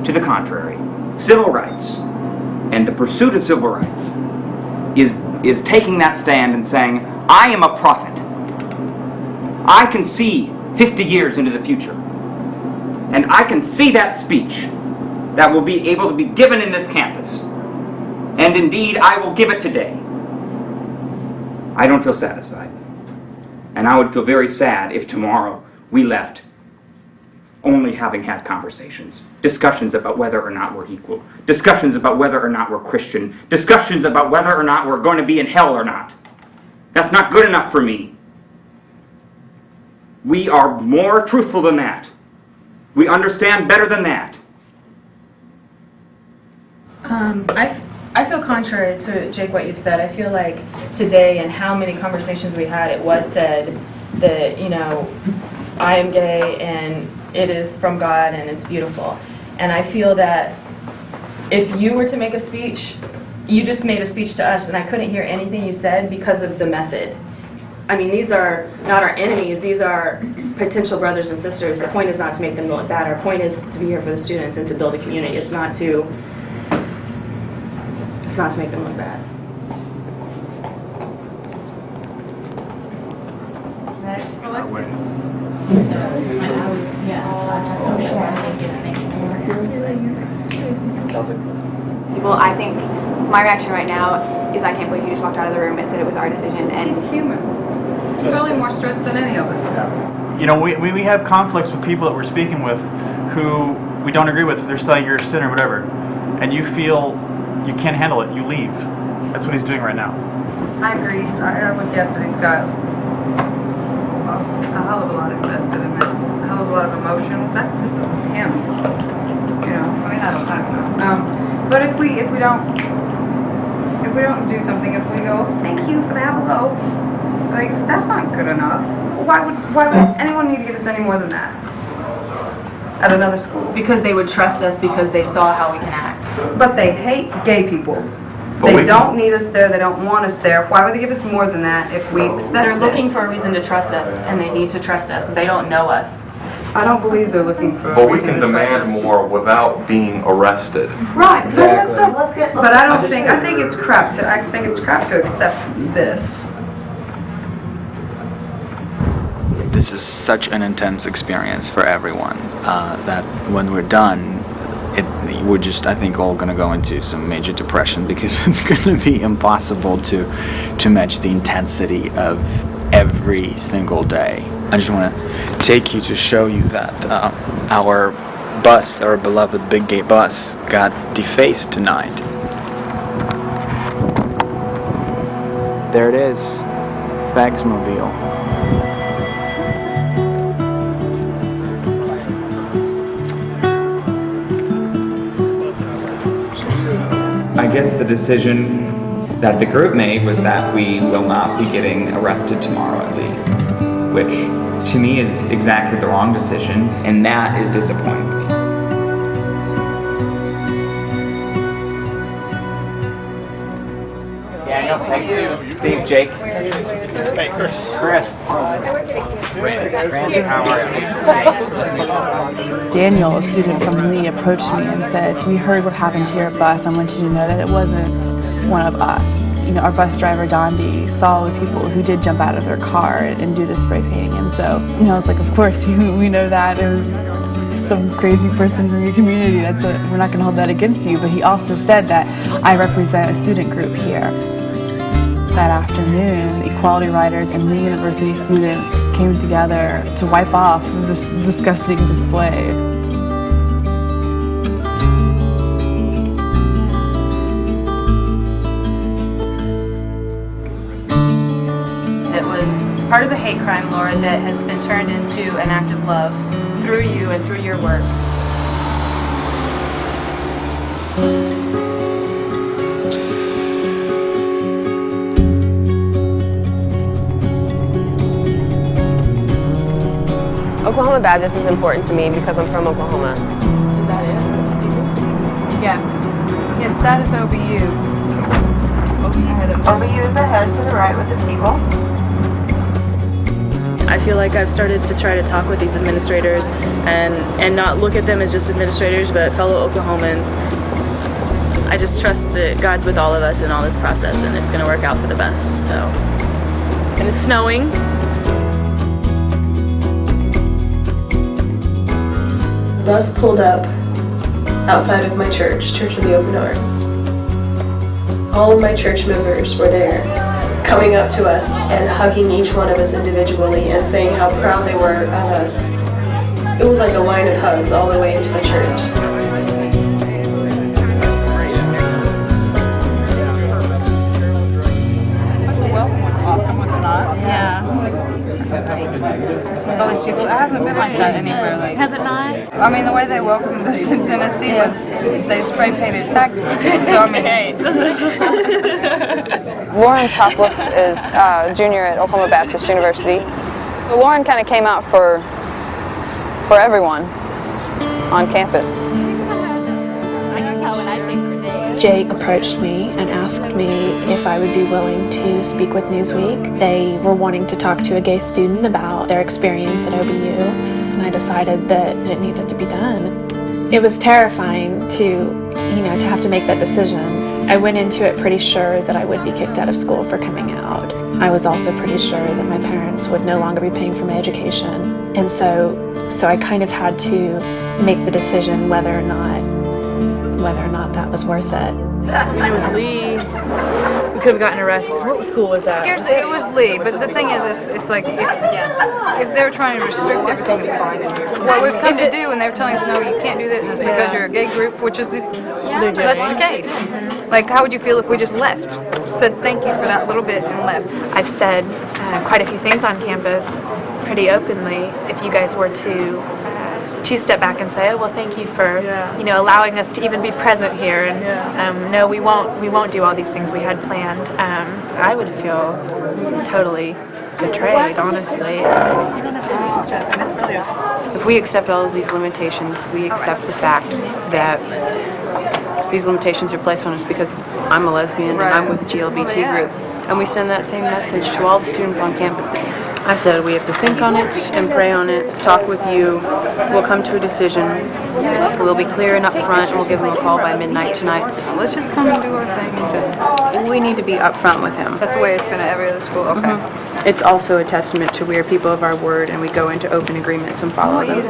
to the contrary. Civil rights and the pursuit of civil rights is taking that stand and saying, I am a prophet. I can see 50 years into the future. And I can see that speech that will be able to be given in this campus. And indeed, I will give it today. I don't feel satisfied. And I would feel very sad if tomorrow we left only having had conversations, discussions about whether or not we're equal, discussions about whether or not we're Christian, discussions about whether or not we're going to be in hell or not. That's not good enough for me. We are more truthful than that. We understand better than that. I feel contrary to, Jake, what you've said. I feel like today and how many conversations we had, it was said that, you know, I am gay and it is from God and it's beautiful. And I feel that if you were to make a speech, you just made a speech to us and I couldn't hear anything you said because of the method. I mean, these are not our enemies, these are potential brothers and sisters. The point is not to make them look bad. Our point is to be here for the students and to build a community. It's not to make them look bad. Well, I think my reaction right now is I can't believe you just walked out of the room and said it was our decision. And he's human. He's probably more stressed than any of us. You know, we have conflicts with people that we're speaking with who we don't agree with. If they're saying you're a sinner or whatever, and you feel you can't handle it, you leave. That's what he's doing right now. I agree. I would guess that he's got a hell of a lot invested in this, a hell of a lot of emotion. This is him. You know, I mean, I don't know. But if we don't do something, if we go, thank you for the apple loaf, like that's not good enough. Why would anyone need to give us any more than that at another school? Because they would trust us because they saw how we can act. But they hate gay people. They don't need us there. They don't want us there. Why would they give us more than that if we accept They're looking this? for a reason to trust us, and they need to trust us. They don't know us. I don't believe they're looking for a But we reason can to trust demand us. more without being arrested. Right. Exactly. So let's get. But I don't think. I think it's crap to. I think it's crap to accept this. This is such an intense experience for everyone that when we're done, we're just, I think, all going to go into some major depression because it's going to be impossible to match the intensity of every single day. I just want to take you to show you that our bus, our beloved big gay bus, got defaced tonight. There it is, Bagsmobile. I guess the decision that the group made was that we will not be getting arrested tomorrow at Lee, which to me is exactly the wrong decision, and that is disappointing to me. Daniel, thanks, Steve, Jake. Hey, Chris. Randy, how are you? Daniel, a student from Lee, approached me and said, "We heard what happened to your bus. I want you to know that it wasn't one of us." You know, our bus driver, Dondi, saw the people who did jump out of their car and do the spray painting. And so, you know, I was like, of course, we know that. It was some crazy person from your community. We're not going to hold that against you. But he also said that I represent a student group here. That afternoon, Equality Riders and Lee University students came together to wipe off this disgusting display. It was part of the hate crime, Laura, that has been turned into an act of love through you and through your work. Oklahoma Baptist is important to me because I'm from Oklahoma. Is that it? Yeah. Yes, that is OBU. OBU is ahead to the right with the steeple. I feel like I've started to try to talk with these administrators and not look at them as just administrators, but fellow Oklahomans. I just trust that God's with all of us in all this process, and it's going to work out for the best. So, and it's snowing. The bus pulled up outside of my church, Church of the Open Arms. All of my church members were there, coming up to us and hugging each one of us individually and saying how proud they were of us. It was like a line of hugs all the way into the church. The welcome was awesome, was it not? Yeah. All these people, it hasn't been like that anywhere. Like, Has it not? I mean, the way they welcomed us in Tennessee was they spray painted facts. So I mean, Lauren Topliff is a junior at Oklahoma Baptist University. Lauren kind of came out for everyone on campus. Jake approached me and asked me if I would be willing to speak with Newsweek. They were wanting to talk to a gay student about their experience at OBU, and I decided that it needed to be done. It was terrifying to have to make that decision. I went into it pretty sure that I would be kicked out of school for coming out. I was also pretty sure that my parents would no longer be paying for my education. And so I kind of had to make the decision whether or not that was worth it. With Lee, we could have gotten arrested. What school was that? it was Lee, but the thing is, it's like if they're trying to restrict everything what we've come to do, and they're telling us, no, you can't do that, and it's because you're a gay group, which is that's the case. Like, how would you feel if we just left? Said thank you for that little bit and left. I've said quite a few things on campus pretty openly. If you guys were to step back and say, oh, well, thank you for allowing us to even be present here, and no, we won't do all these things we had planned, I would feel totally betrayed, honestly. If we accept all of these limitations, we accept the fact that these limitations are placed on us because I'm a lesbian and I'm with the GLBT group, and we send that same message to all the students on campus. I said we have to think on it and pray on it, talk with you, we'll come to a decision, we'll be clear and up front, and we'll give him a call by midnight tonight. Let's just come and do our thing. We need to be upfront with him. That's the way it's been at every other school. Okay. It's also a testament to we are people of our word and we go into open agreements and follow them.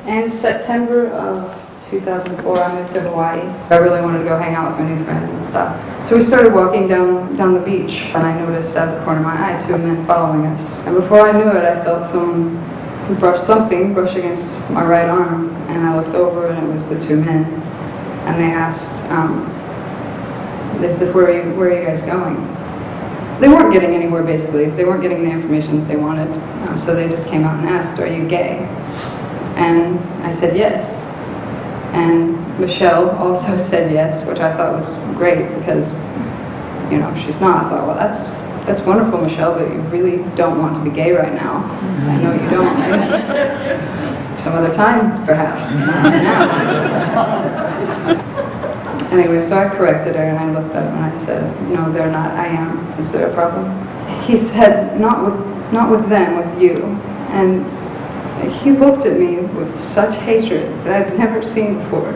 In September of 2004, I moved to Hawaii. I really wanted to go hang out with my new friends and stuff. So we started walking down the beach, and I noticed out of the corner of my eye 2 men following us. And before I knew it, I felt someone brush against my right arm, and I looked over, and it was the 2 men. And they asked, they said, where are you guys going? They weren't getting anywhere, basically. They weren't getting the information that they wanted. So they just came out and asked, are you gay? And I said yes. And Michelle also said yes, which I thought was great because, she's not. I thought, well, that's wonderful, Michelle, but you really don't want to be gay right now. I know you don't, right? Some other time, perhaps, but not now. Anyway, so I corrected her and I looked at him and I said, no, they're not, I am. Is there a problem? He said, not with them, with you. And he looked at me with such hatred that I've never seen before.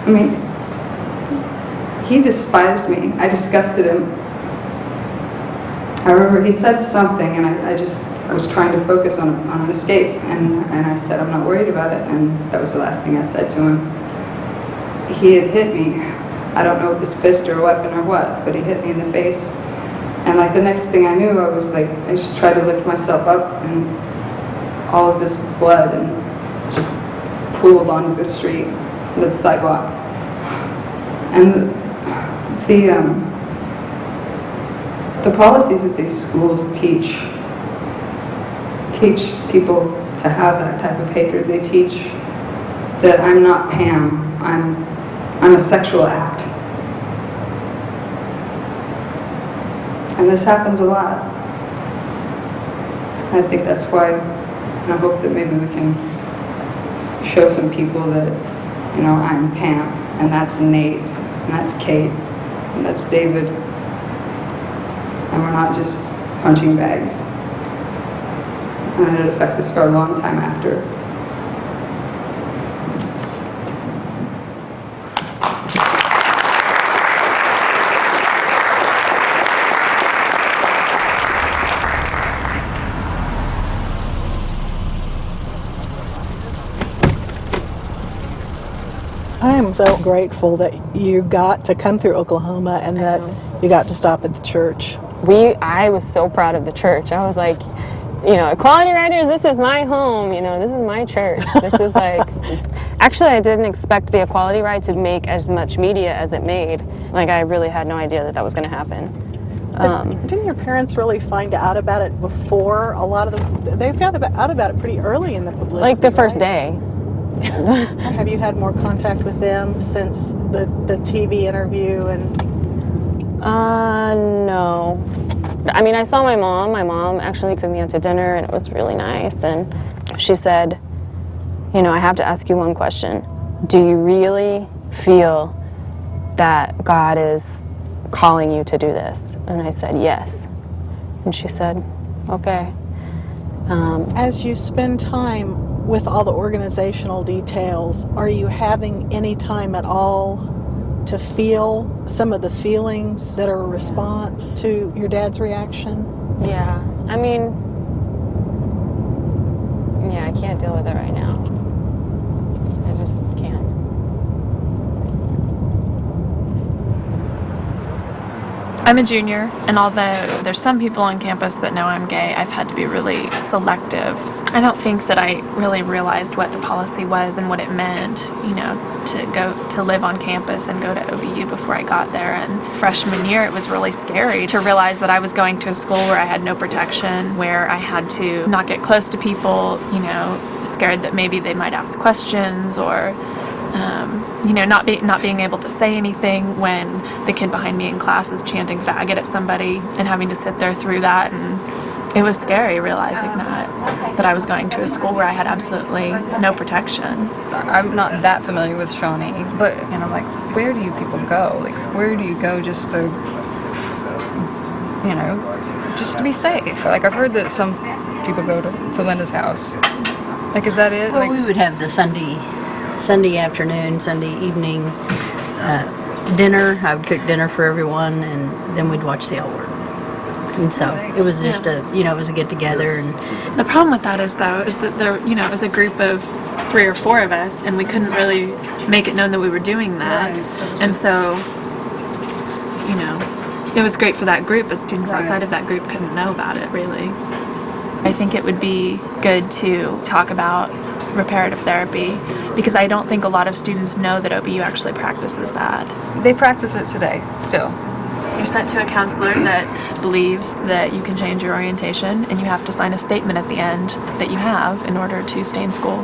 I mean, he despised me. I disgusted him. I remember he said something and I just was trying to focus on an escape, and I said, I'm not worried about it, and that was the last thing I said to him. He had hit me. I don't know if this fist or a weapon or what, but he hit me in the face. And like the next thing I knew, I was like, I just tried to lift myself up, and all of this blood and just pooled onto the street, the sidewalk. And the policies that these schools teach people to have that type of hatred. They teach that I'm not Pam, I'm a sexual act. And this happens a lot. I think that's why, and I hope that maybe we can show some people that, you know, I'm Pam, and that's Nate, and that's Kate, and that's David, and we're not just punching bags. And it affects us for a long time after. I am so grateful that you got to come through Oklahoma and that you got to stop at the church. I was so proud of the church. I was like, you know, Equality Riders, this is my home, you know, this is my church. This is like, actually I didn't expect the Equality Ride to make as much media as it made. Like, I really had no idea that that was going to happen. Didn't your parents really find out about it before a lot of them? They found out about it pretty early in the publicity, like the first right? day. Have you had more contact with them since the TV interview and? No. I mean, I saw my mom. My mom actually took me out to dinner, and it was really nice. And she said, you know, I have to ask you one question. Do you really feel that God is calling you to do this? And I said, yes. And she said, okay. As you spend time with all the organizational details, are you having any time at all to feel some of the feelings that are a response to your dad's reaction? Yeah, I mean, yeah, I can't deal with it right now. I just can't. I'm a junior, and although there's some people on campus that know I'm gay, I've had to be really selective. I don't think that I really realized what the policy was and what it meant, you know, to live on campus and go to OBU before I got there. And freshman year, it was really scary to realize that I was going to a school where I had no protection, where I had to not get close to people, you know, scared that maybe they might ask questions, or you know, not being able to say anything when the kid behind me in class is chanting faggot at somebody, and having to sit there through that. And it was scary realizing that I was going to a school where I had absolutely no protection. I'm not that familiar with Shawnee, but, and I'm like, where do you people go? Like, where do you go just to, you know, just to be safe? Like, I've heard that some people go to Linda's house. Like, is that it? Well, like, we would have the Sunday afternoon, Sunday evening dinner. I would cook dinner for everyone, and then we'd watch the L Word. And so it was just it was a get together. And the problem with that is that there, you know, it was a group of 3 or 4 of us, and we couldn't really make it known that we were doing that. Right. And so, you know, it was great for that group, but students outside of that group couldn't know about it, really. I think it would be good to talk about reparative therapy, because I don't think a lot of students know that OBU actually practices that. They practice it today, still. You're sent to a counselor that believes that you can change your orientation, and you have to sign a statement at the end that you have in order to stay in school.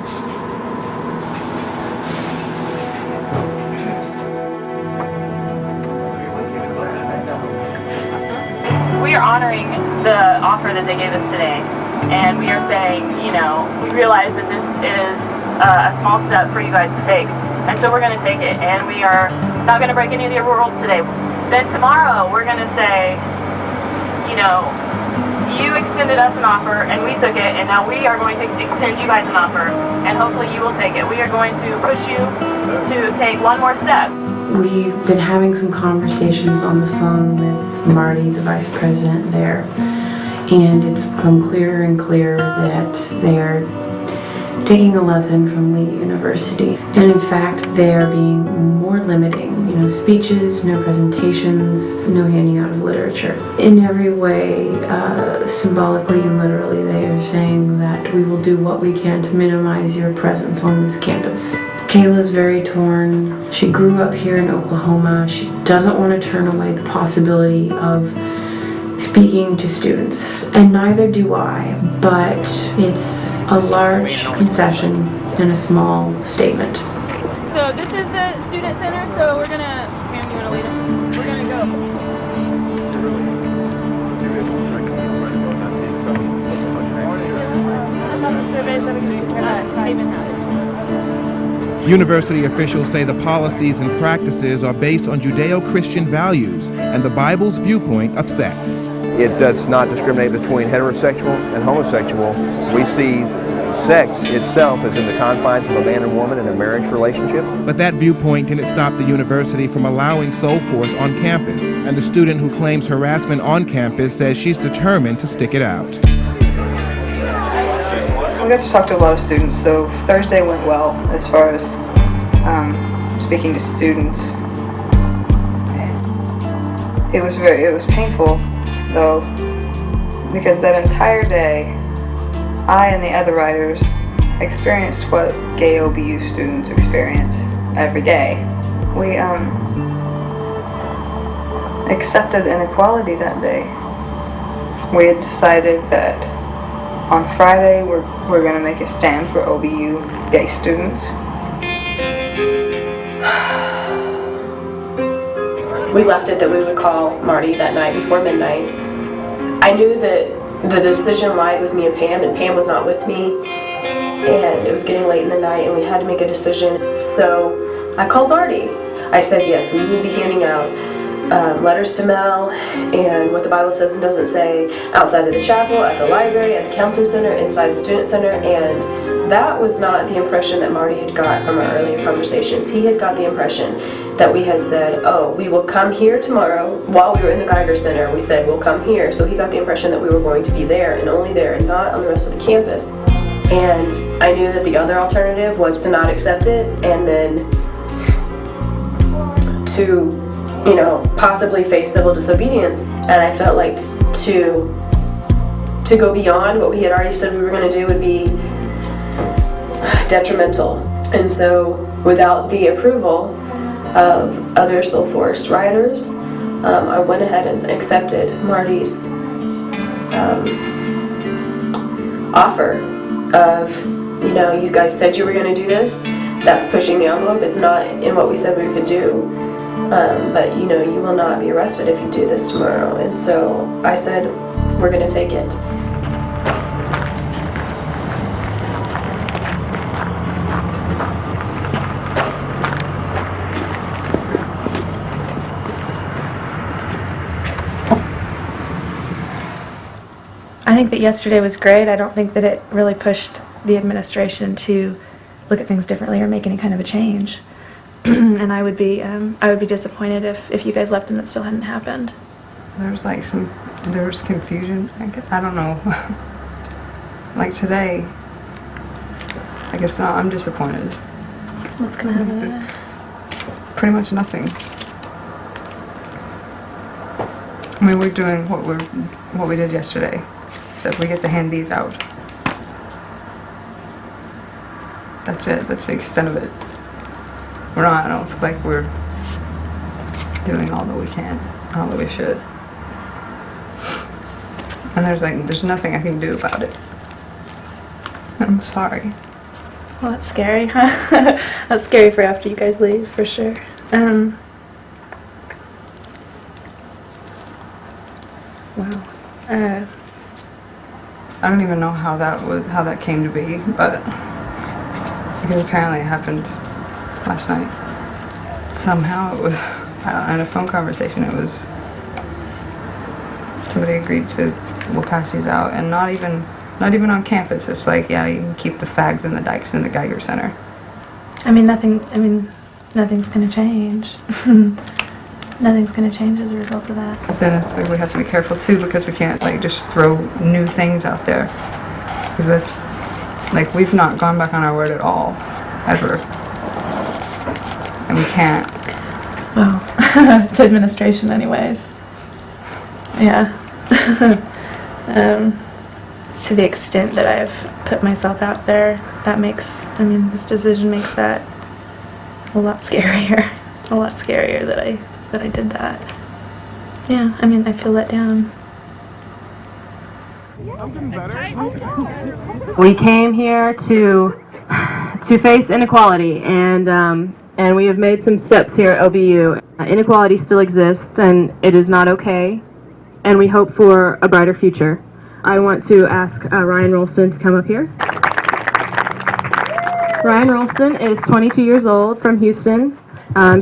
We are honoring the offer that they gave us today, and we are saying, you know, we realize that this is a small step for you guys to take, And so we're going to take it, and we are not going to break any of the rules today. Then tomorrow we're going to say, you know, you extended us an offer and we took it, and now we are going to extend you guys an offer, and hopefully you will take it. We are going to push you to take one more step. We've been having some conversations on the phone with Marty, the vice president there, and it's become clearer and clearer that they are taking a lesson from Lee University. And in fact, they are being more limiting. You know, speeches, no presentations, no handing out of literature. In every way, symbolically and literally, they are saying that we will do what we can to minimize your presence on this campus. Kayla's very torn. She grew up here in Oklahoma. She doesn't want to turn away the possibility of speaking to students, and neither do I, but it's a large concession and a small statement. So this is the student center, so we're gonna, Pam, you wanna lead it? We're gonna go. University officials say the policies and practices are based on Judeo-Christian values and the Bible's viewpoint of sex. It does not discriminate between heterosexual and homosexual. We see sex itself as in the confines of a man and woman in a marriage relationship. But that viewpoint didn't stop the university from allowing Soulforce on campus, and the student who claims harassment on campus says she's determined to stick it out. We got to talk to a lot of students, so Thursday went well as far as speaking to students. It was painful though, because that entire day I and the other writers experienced what gay OBU students experience every day. We accepted inequality that day. We had decided that on Friday we're going to make a stand for OBU gay students. We left it that we would call Marty that night before midnight. I knew that the decision lied with me and Pam was not with me, and it was getting late in the night and we had to make a decision. So I called Marty. I said, yes, we will be handing out letters to mail and what the Bible says and doesn't say outside of the chapel, at the library, at the counseling center, inside the student center, and that was not the impression that Marty had got from our earlier conversations. He had got the impression that we had said, oh, we will come here tomorrow. While we were in the Geiger Center, we said, we'll come here. So he got the impression that we were going to be there and only there and not on the rest of the campus. And I knew that the other alternative was to not accept it and then to, you know, possibly face civil disobedience. And I felt like to go beyond what we had already said we were going to do would be detrimental. And so without the approval of other Soulforce writers, I went ahead and accepted Marty's offer of, you know, you guys said you were going to do this. That's pushing the envelope. It's not in what we said we could do. But, you know, you will not be arrested if you do this tomorrow. And so I said, we're going to take it. I think that yesterday was great. I don't think that it really pushed the administration to look at things differently or make any kind of a change. And I would be disappointed if you guys left and that still hadn't happened. There was confusion. I don't know. Like today, I guess I'm disappointed. What's gonna happen? Pretty much nothing. I mean, we're doing what we did yesterday, except we get to hand these out. That's it. That's the extent of it. I don't feel like we're doing all that we can, all that we should. And there's nothing I can do about it. I'm sorry. Well, that's scary, huh? That's scary for after you guys leave, for sure. Wow. I don't even know how that came to be, but because apparently it happened last night. Somehow it was, in a phone conversation, it was, somebody agreed to, we'll pass these out, and not even on campus. It's like, yeah, you can keep the fags and the dykes in the Geiger Center. Nothing's gonna change. Nothing's gonna change as a result of that. But then it's like we have to be careful too, because we can't like just throw new things out there. Because that's, like, we've not gone back on our word at all, ever. And we can't. Well, to administration anyways. Yeah. To the extent that I've put myself out there, that makes, this decision makes that a lot scarier. A lot scarier that I did that. Yeah, I feel let down. We came here to face inequality, and we have made some steps here at OBU. Inequality still exists, and it is not okay, and we hope for a brighter future. I want to ask Ryan Rolston to come up here. Ryan Rolston is 22 years old, from Houston.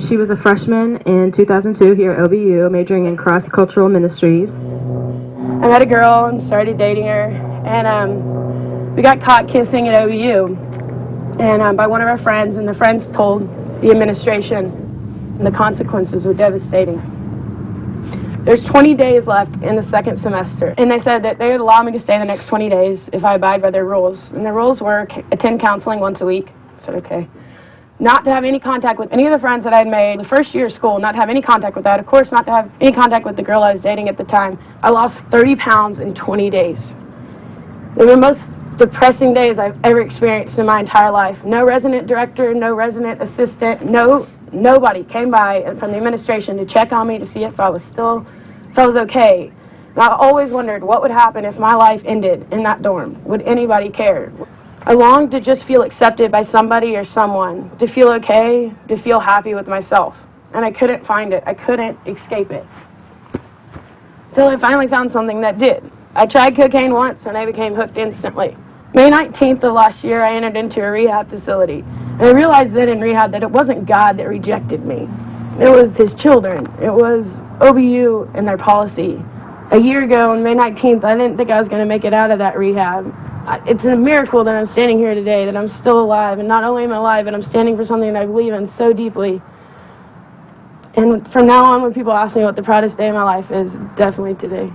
She was a freshman in 2002 here at OBU, majoring in cross-cultural ministries. I met a girl and started dating her, and we got caught kissing at OBU, and by one of our friends, and the friends told the administration, and the consequences were devastating. There's 20 days left in the second semester, and they said that they would allow me to stay the next 20 days if I abide by their rules. And their rules were attend counseling once a week. I said, okay. Not to have any contact with any of the friends that I had made the first year of school, not to have any contact with that. Of course, not to have any contact with the girl I was dating at the time. I lost 30 pounds in 20 days. They were the most depressing days I've ever experienced in my entire life. No resident director, no resident assistant, nobody came by from the administration to check on me to see if I was okay. And I always wondered what would happen if my life ended in that dorm. Would anybody care? I longed to just feel accepted by somebody or someone, to feel okay, to feel happy with myself. And I couldn't find it. I couldn't escape it. Till I finally found something that did. I tried cocaine once and I became hooked instantly. May 19th of last year, I entered into a rehab facility. And I realized then in rehab that it wasn't God that rejected me. It was his children. It was OBU and their policy. A year ago on May 19th, I didn't think I was going to make it out of that rehab. It's a miracle that I'm standing here today, that I'm still alive. And not only am I alive, but I'm standing for something that I believe in so deeply. And from now on, when people ask me what the proudest day of my life is, definitely today.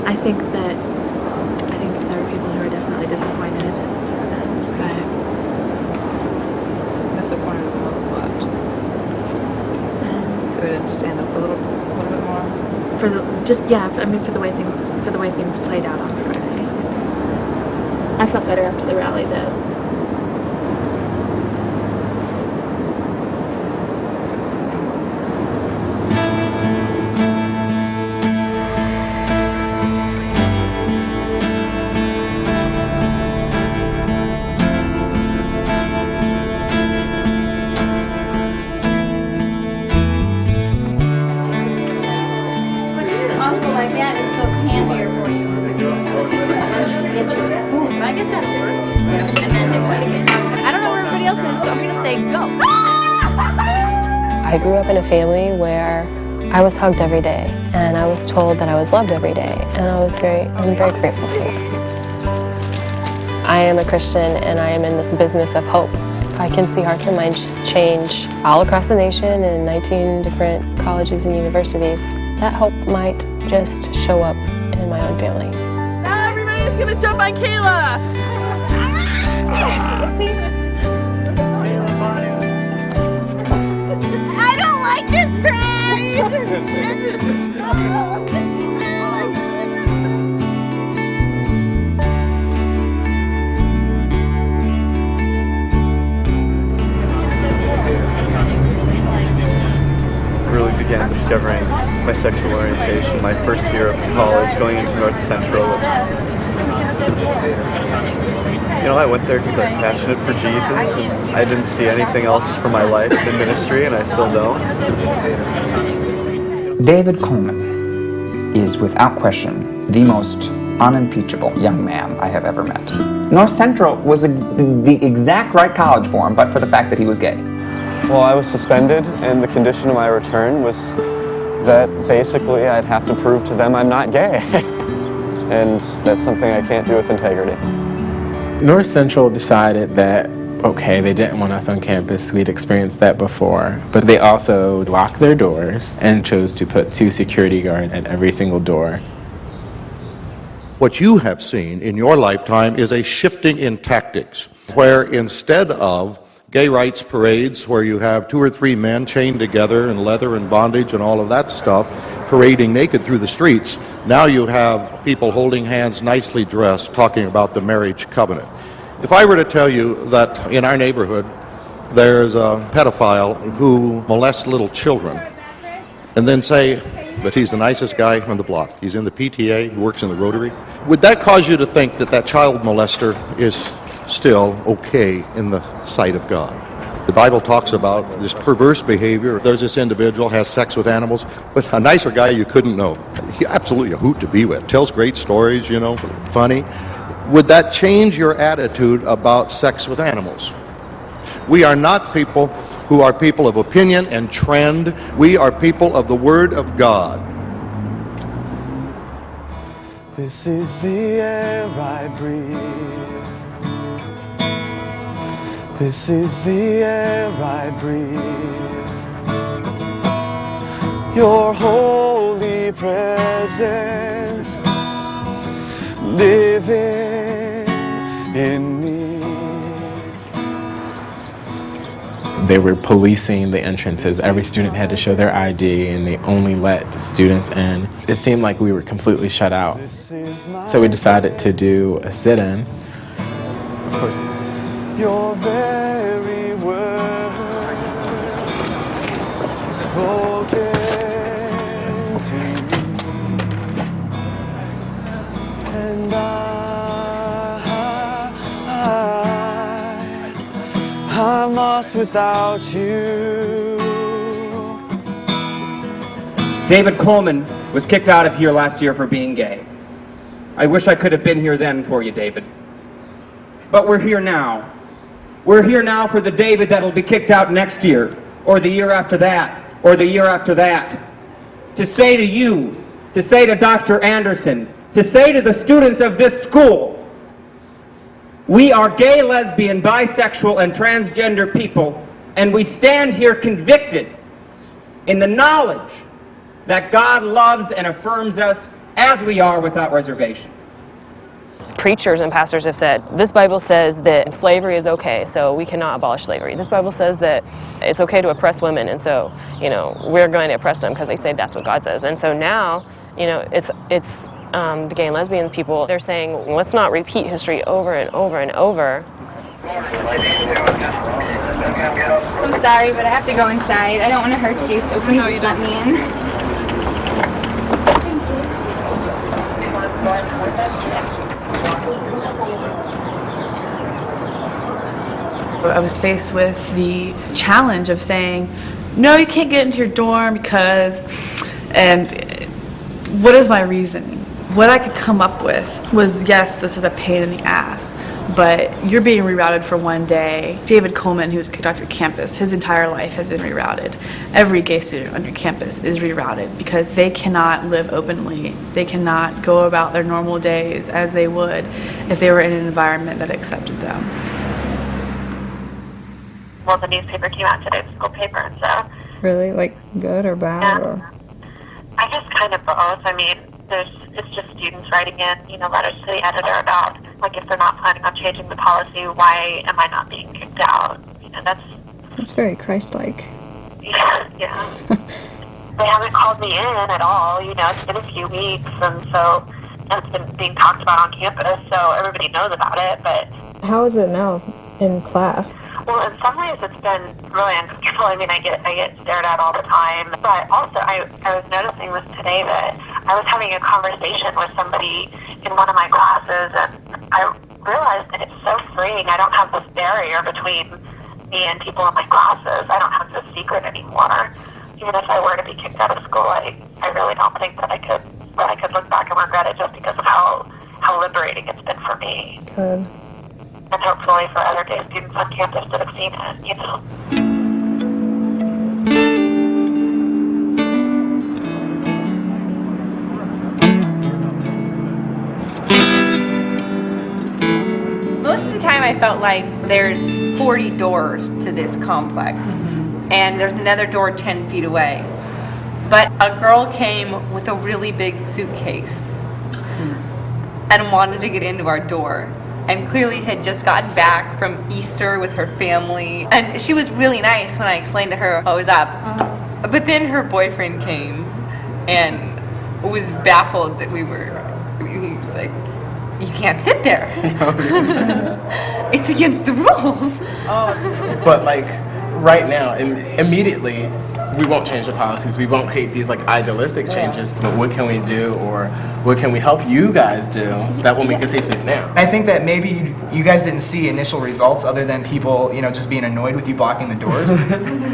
I think that there are people who are definitely disappointed, but Disappointed about what? That we didn't stand up a little bit more. for the way things played out on Friday. I felt better after the rally, though. Uncle like that, and so it's handier for you. Get you a spoon, but I guess that'll work. And then there's chicken. I don't know where everybody else is, so I'm gonna say go. I grew up in a family where I was hugged every day, and I was told that I was loved every day, and I'm very grateful for that. I am a Christian, and I am in this business of hope. I can see hearts and minds change all across the nation in 19 different colleges and universities. That hope might just show up in my own family. Now everybody guy's gonna jump on Kayla! I don't like this prize! Really began discovering my sexual orientation my first year of college, going into North Central. You know, I went there because I'm passionate for Jesus, and I didn't see anything else for my life in ministry, and I still don't. David Coleman is, without question, the most unimpeachable young man I have ever met. North Central was the exact right college for him, but for the fact that he was gay. Well, I was suspended, and the condition of my return was that basically I'd have to prove to them I'm not gay. And that's something I can't do with integrity. North Central decided that, okay, they didn't want us on campus. We'd experienced that before. But they also locked their doors and chose to put 2 security guards at every single door. What you have seen in your lifetime is a shifting in tactics, where instead of gay rights parades where you have 2 or 3 men chained together in leather and bondage and all of that stuff, parading naked through the streets, now you have people holding hands, nicely dressed, talking about the marriage covenant. If I were to tell you that in our neighborhood there's a pedophile who molests little children, and then say that he's the nicest guy on the block, he's in the PTA, he works in the Rotary, would that cause you to think that that child molester is still okay in the sight of God? The Bible talks about this perverse behavior. There's this individual has sex with animals, but a nicer guy you couldn't know. He absolutely a hoot to be with. Tells great stories, you know, funny. Would that change your attitude about sex with animals? We are not people who are people of opinion and trend. We are people of the Word of God. This is the air I breathe. This is the air I breathe. Your holy presence living in me. They were policing the entrances. Every student had to show their ID, and they only let students in. It seemed like we were completely shut out. So we decided to do a sit-in. Of course. Your very word spoken to me, and I'm lost without you. David Coleman was kicked out of here last year for being gay. I wish I could have been here then for you, David. But we're here now. We're here now for the David that'll be kicked out next year, or the year after that, or the year after that. To say to you, to say to Dr. Anderson, to say to the students of this school, we are gay, lesbian, bisexual, and transgender people, and we stand here convicted in the knowledge that God loves and affirms us as we are without reservation. Preachers and pastors have said, this Bible says that slavery is okay, so we cannot abolish slavery. This Bible says that it's okay to oppress women, and so, you know, we're going to oppress them because they say that's what God says. And so now, you know, it's the gay and lesbian people, they're saying, let's not repeat history over and over and over. I'm sorry, but I have to go inside. I don't want to hurt you, so please just let me in. I was faced with the challenge of saying, no, you can't get into your dorm because, and what is my reasoning? What I could come up with was, yes, this is a pain in the ass, but you're being rerouted for one day. David Coleman, who was kicked off your campus, his entire life has been rerouted. Every gay student on your campus is rerouted because they cannot live openly. They cannot go about their normal days as they would if they were in an environment that accepted them. Well, the newspaper came out today, the school paper, so. Really? Like good or bad? Yeah. Or? I guess kind of both. I mean, it's just students writing in, letters to the editor about, like, if they're not planning on changing the policy, why am I not being kicked out? That's very Christ-like. Yeah. They haven't called me in at all, it's been a few weeks, and it's been being talked about on campus, so everybody knows about it, but... How is it now in class? Well, in some ways it's been really uncomfortable. I mean, I get stared at all the time, but also I was noticing this today that I was having a conversation with somebody in one of my classes, and I realized that it's so freeing. I don't have this barrier between me and people in my classes. I don't have this secret anymore. Even if I were to be kicked out of school, I really don't think that I could look back and regret it, just because of how liberating it's been for me. Good. And hopefully for other gay students on campus that have seen it, Most of the time I felt like there's 40 doors to this complex, and there's another door 10 feet away. But a girl came with a really big suitcase and wanted to get into our door, and clearly had just gotten back from Easter with her family. And she was really nice when I explained to her what was up. But then her boyfriend came and was baffled that he was like, you can't sit there. It's against the rules. But like right now, immediately, we won't change the policies. We won't create these like idealistic changes. But what can we do, or what can we help you guys do that will make a safe space now? I think that maybe you guys didn't see initial results other than people, just being annoyed with you blocking the doors.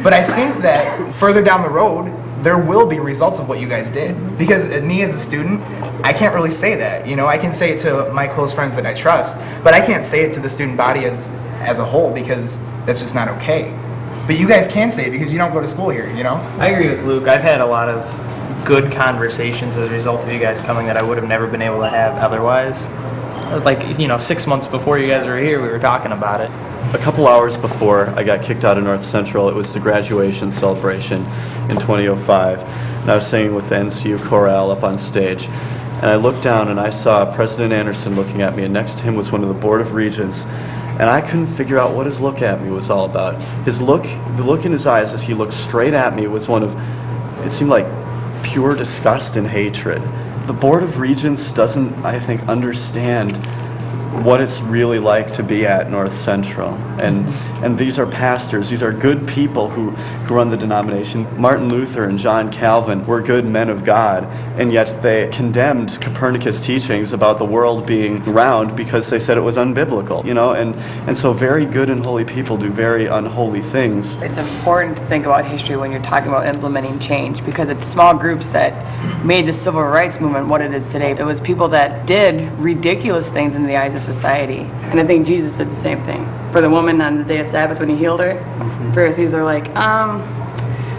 But I think that further down the road, there will be results of what you guys did. Because me as a student, I can't really say that. I can say it to my close friends that I trust, but I can't say it to the student body as a whole, because that's just not okay. But you guys can say it because you don't go to school here, I agree with Luke. I've had a lot of good conversations as a result of you guys coming that I would have never been able to have otherwise. It was like, 6 months before you guys were here, we were talking about it. A couple hours before I got kicked out of North Central, it was the graduation celebration in 2005, and I was singing with the NCU chorale up on stage. And I looked down and I saw President Anderson looking at me, and next to him was one of the Board of Regents. And I couldn't figure out what his look at me was all about. The look in his eyes as he looked straight at me was one of, it seemed like pure disgust and hatred. The Board of Regents doesn't, I think, understand what it's really like to be at North Central. And these are pastors, these are good people who run the denomination. Martin Luther and John Calvin were good men of God, and yet they condemned Copernicus' teachings about the world being round because they said it was unbiblical, and so very good and holy people do very unholy things. It's important to think about history when you're talking about implementing change, because it's small groups that made the civil rights movement what it is today. It was people that did ridiculous things in the eyes of society. And I think Jesus did the same thing. For the woman on the day of Sabbath when he healed her, Pharisees are like,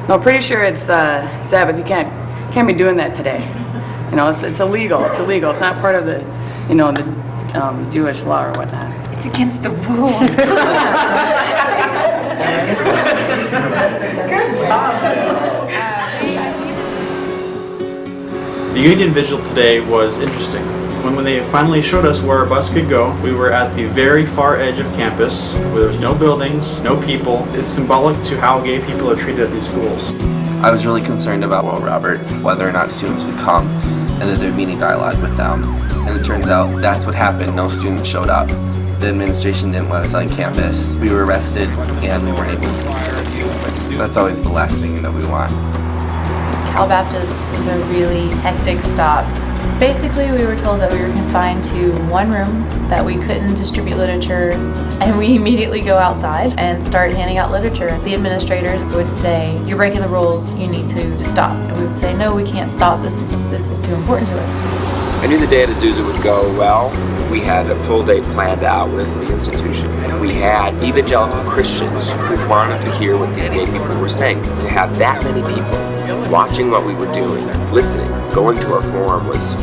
no, pretty sure it's Sabbath. You can't be doing that today. It's illegal. It's illegal. It's not part of the, the Jewish law or whatnot. It's against the rules. Good job. The Union Vigil today was interesting. When they finally showed us where our bus could go, we were at the very far edge of campus, where there was no buildings, no people. It's symbolic to how gay people are treated at these schools. I was really concerned about Will Roberts, whether or not students would come, and that there'd be any dialogue with them. And it turns out that's what happened. No students showed up. The administration didn't let us on campus. We were arrested, and we weren't able to speak to our students. That's always the last thing that we want. Cal Baptist was a really hectic stop. Basically, we were told that we were confined to one room, that we couldn't distribute literature, and we immediately go outside and start handing out literature. The administrators would say, "You're breaking the rules, you need to stop." And we would say, "No, we can't stop, this is too important to us." I knew the day at Azusa would go well. We had a full day planned out with the institution. We had evangelical Christians who wanted to hear what these gay people were saying. To have that many people watching what we were doing, listening, going to our forum was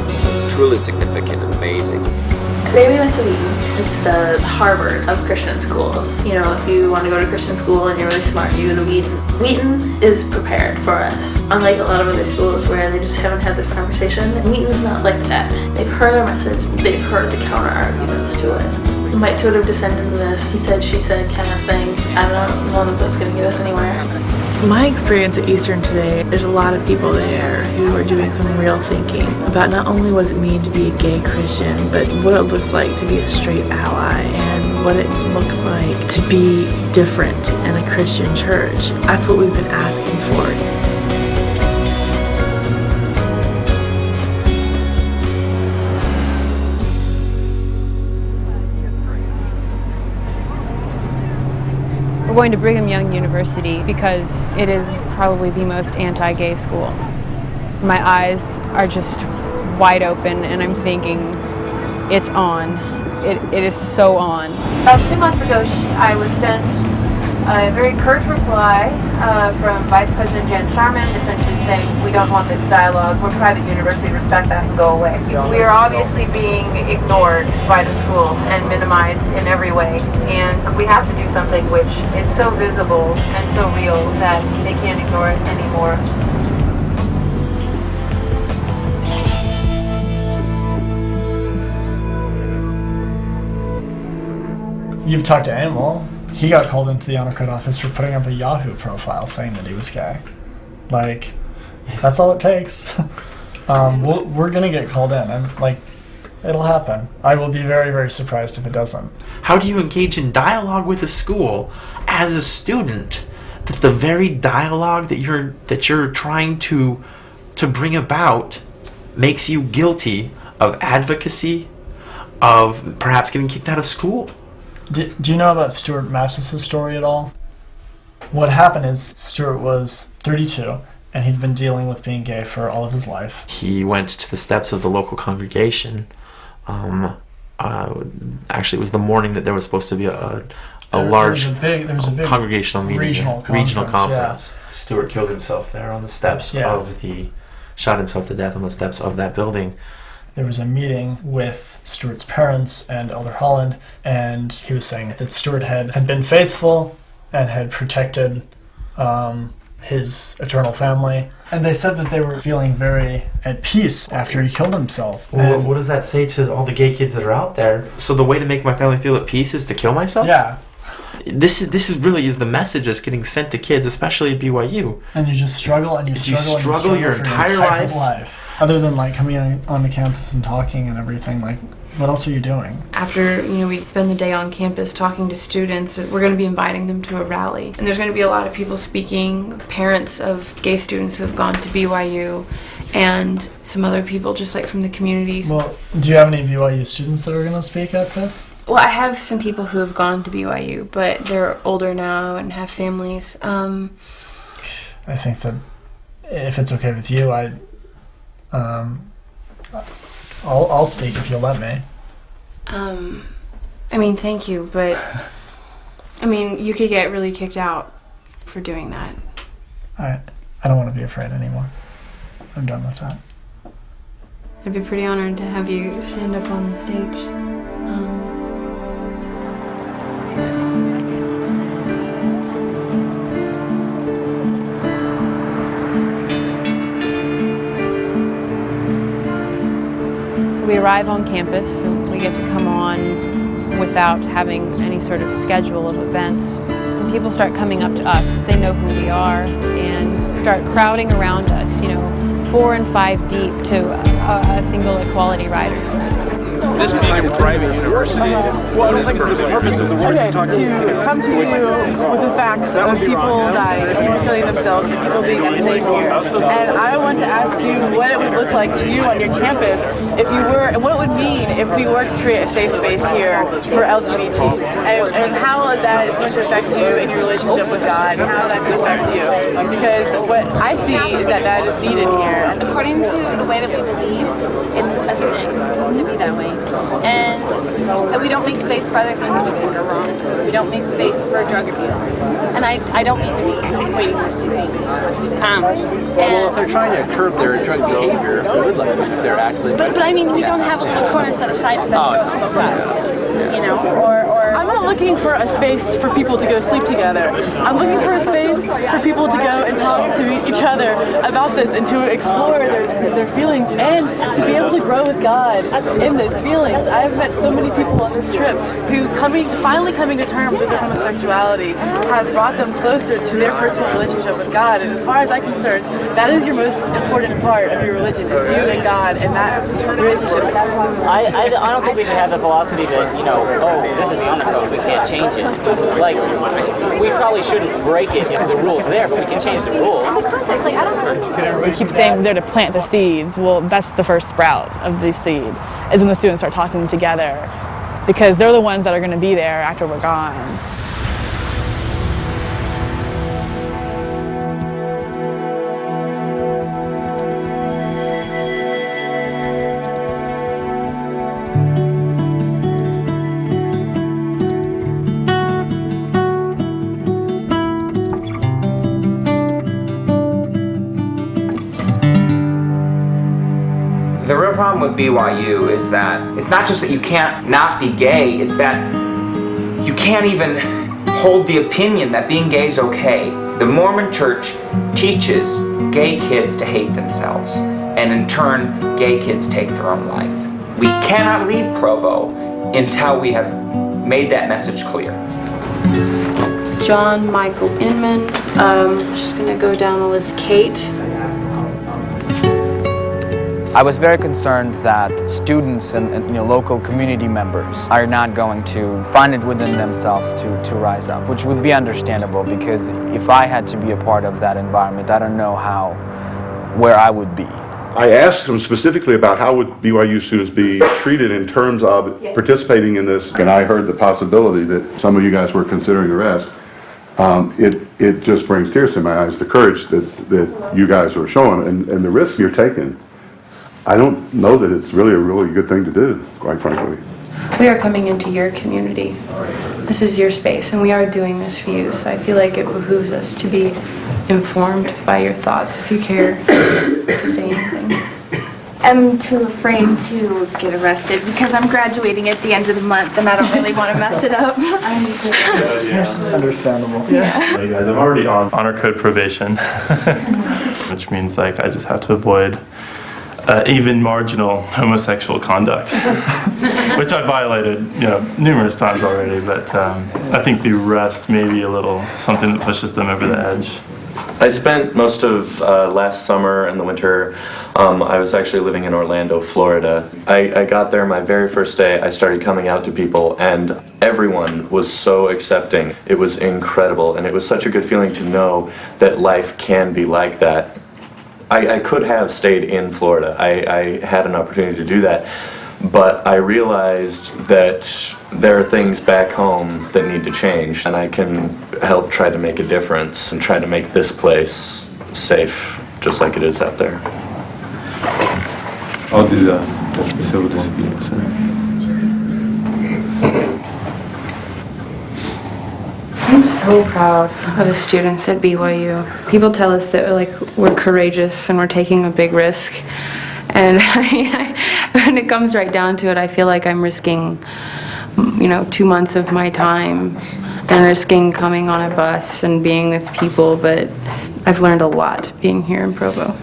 truly significant and amazing. Today we went to Wheaton. It's the Harvard of Christian schools. You know, if you want to go to Christian school and you're really smart, you go to Wheaton. Wheaton is prepared for us. Unlike a lot of other schools where they just haven't had this conversation, Wheaton's not like that. They've heard our message, they've heard the counter arguments to it. It might sort of descend into this he said, she said kind of thing. I don't know that that's going to get us anywhere. My experience at Eastern today, there's a lot of people there who are doing some real thinking about not only what it means to be a gay Christian, but what it looks like to be a straight ally and what it looks like to be different in a Christian church. That's what we've been asking for. We're going to Brigham Young University because it is probably the most anti-gay school. My eyes are just wide open and I'm thinking, it's on. It is so on. About 2 months ago, I was sent a very curt reply from Vice President Jen Sharman, essentially saying, we don't want this dialogue, we're a private university, respect that and go away. We are obviously being ignored by the school and minimized in every way, and we have to do something which is so visible and so real that they can't ignore it anymore. You've talked to Animal. He got called into the honor code office for putting up a Yahoo profile saying that he was gay. Like, that's all it takes. We're gonna get called in. It'll happen. I will be very, very surprised if it doesn't. How do you engage in dialogue with a school as a student that the very dialogue that you're trying to bring about makes you guilty of advocacy, of perhaps getting kicked out of school? Do you know about Stuart Mattis's story at all? What happened is Stuart was 32 and he'd been dealing with being gay for all of his life. He went to the steps of the local congregation. Actually, it was the morning that there was supposed to be a large congregational meeting, regional conference. Yeah. Stuart killed himself there on the steps shot himself to death on the steps of that building. There was a meeting with Stuart's parents and Elder Holland, and he was saying that Stuart had been faithful and had protected his eternal family. And they said that they were feeling very at peace after he killed himself. Well, what does that say to all the gay kids that are out there? So the way to make my family feel at peace is to kill myself? Yeah. This is really the message that's getting sent to kids, especially at BYU. And you just struggle and you struggle your entire life. Other than coming on the campus and talking and everything, what else are you doing? After, we spend the day on campus talking to students, we're going to be inviting them to a rally. And there's going to be a lot of people speaking, parents of gay students who have gone to BYU, and some other people just from the communities. Well, do you have any BYU students that are going to speak at this? Well, I have some people who have gone to BYU, but they're older now and have families. I think that if it's okay with you, I'll speak if you'll let me. Thank you, but you could get really kicked out for doing that. I don't want to be afraid anymore. I'm done with that. I'd be pretty honored to have you stand up on the stage. We arrive on campus and we get to come on without having any sort of schedule of events. And people start coming up to us. They know who we are and start crowding around us, 4 and 5 deep to a single equality rider. This being a private university, what is the purpose of the words you're talking about? To come to you with the facts of people dying, people killing themselves, and people being unsafe here. And I want to ask you what it would look like to you on your campus if you were, and what it would mean if we were to create a safe space here for LGBT, and how that is going to affect you in your relationship with God, and how that could affect you. Because what I see is that is needed here. According to the way that we believe, it's a sin to be that way. And we don't make space for other things that we think are wrong. We don't make space for drug abusers. And I don't mean to be equating those two things. Well, if they're trying to curb their drug behavior, if we would like them if they're actually... But I mean, we don't have a little corner set aside for them to go smoke up. You know, or I'm not looking for a space for people to go sleep together. I'm looking for a space for people to go and talk to each other about this and to explore their feelings and to be able to grow with God in those feelings. I've met so many people on this trip who finally coming to terms with their homosexuality has brought them closer to their personal relationship with God. And as far as I'm concerned, that is your most important part of your religion, is you and God and that relationship. I don't think we should have the philosophy that, you know, oh, this is the honor code, we can't change it. Like, we probably shouldn't break it if the rule's there, but we can change the rules. We keep saying we're there to plant the seeds. Well, that's the first sprout of the seed, is when the students start talking together, because they're the ones that are going to be there after we're gone. The real problem with BYU is that it's not just that you can't not be gay, it's that you can't even hold the opinion that being gay is okay. The Mormon Church teaches gay kids to hate themselves, and in turn, gay kids take their own life. We cannot leave Provo until we have made that message clear. John Michael Inman. Just gonna go down the list. Kate. I was very concerned that students and local community members are not going to find it within themselves to rise up, which would be understandable, because if I had to be a part of that environment, I don't know where I would be. I asked them specifically about how would BYU students be treated in terms of participating in this, and I heard the possibility that some of you guys were considering arrest. It just brings tears to my eyes, the courage that you guys are showing and the risk you're taking. I don't know that it's really a really good thing to do, quite frankly. We are coming into your community. This is your space, and we are doing this for you, so I feel like it behooves us to be informed by your thoughts, if you care to say anything. I'm too afraid to get arrested because I'm graduating at the end of the month and I don't really want to mess it up. Understandable. Yes. You guys, I'm already on honor code probation, which means like I just have to avoid even marginal homosexual conduct, which I violated, numerous times already. But I think the rest may be a little something that pushes them over the edge. I spent most of last summer and the winter, I was actually living in Orlando, Florida. I got there my very first day, I started coming out to people, and everyone was so accepting. It was incredible, and it was such a good feeling to know that life can be like that. I could have stayed in Florida. I had an opportunity to do that, but I realized that there are things back home that need to change, and I can help try to make a difference and try to make this place safe, just like it is out there. I'll do the civil disobedience. I'm so proud of the students at BYU. People tell us that we're courageous and we're taking a big risk. And when it comes right down to it, I feel like I'm risking 2 months of my time and risking coming on a bus and being with people, but I've learned a lot being here in Provo.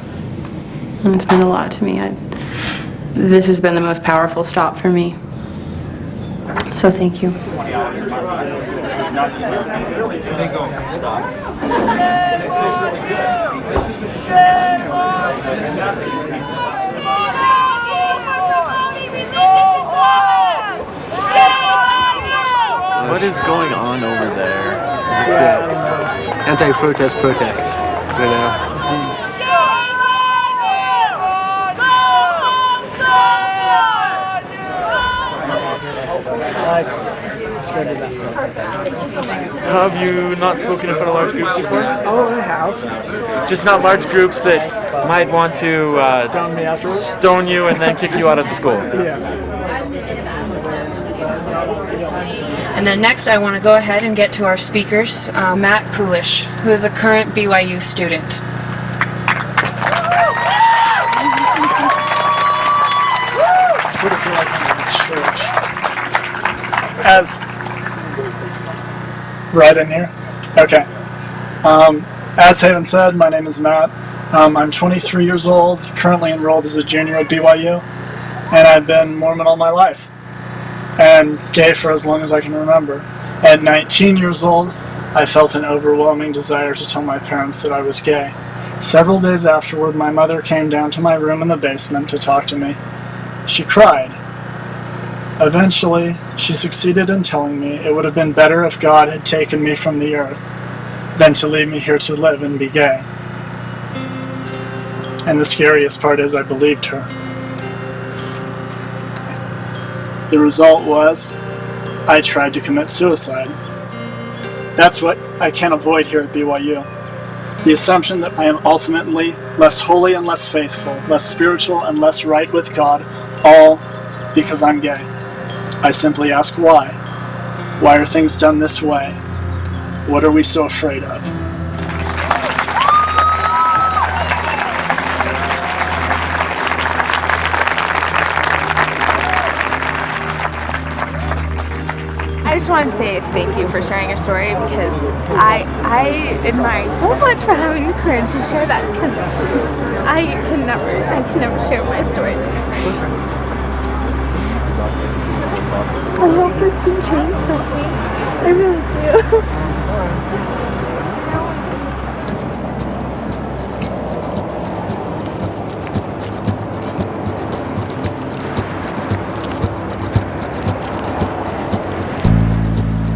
And it's been a lot to me. This has been the most powerful stop for me. So thank you. What is going on over there? Anti-protest protest. Have you not spoken in front of large groups before? Oh, I have. Just not large groups that might want to Stone me afterwards? stone you and then kick you out of the school. Yeah. And then next I want to go ahead and get to our speakers, Matt Coolish, who is a current BYU student. Sort of feel like I'm in church. Right in here? Okay. As Haven said, my name is Matt. I'm 23 years old, currently enrolled as a junior at BYU, and I've been Mormon all my life, and gay for as long as I can remember. At 19 years old, I felt an overwhelming desire to tell my parents that I was gay. Several days afterward, my mother came down to my room in the basement to talk to me. She cried. Eventually, she succeeded in telling me it would have been better if God had taken me from the earth than to leave me here to live and be gay. And the scariest part is I believed her. The result was, I tried to commit suicide. That's what I can't avoid here at BYU. The assumption that I am ultimately less holy and less faithful, less spiritual and less right with God, all because I'm gay. I simply ask why. Why are things done this way? What are we so afraid of? I just want to say thank you for sharing your story, because I admire you so much for having the courage to share that, because I can never share my story. I hope this can change something. I really do.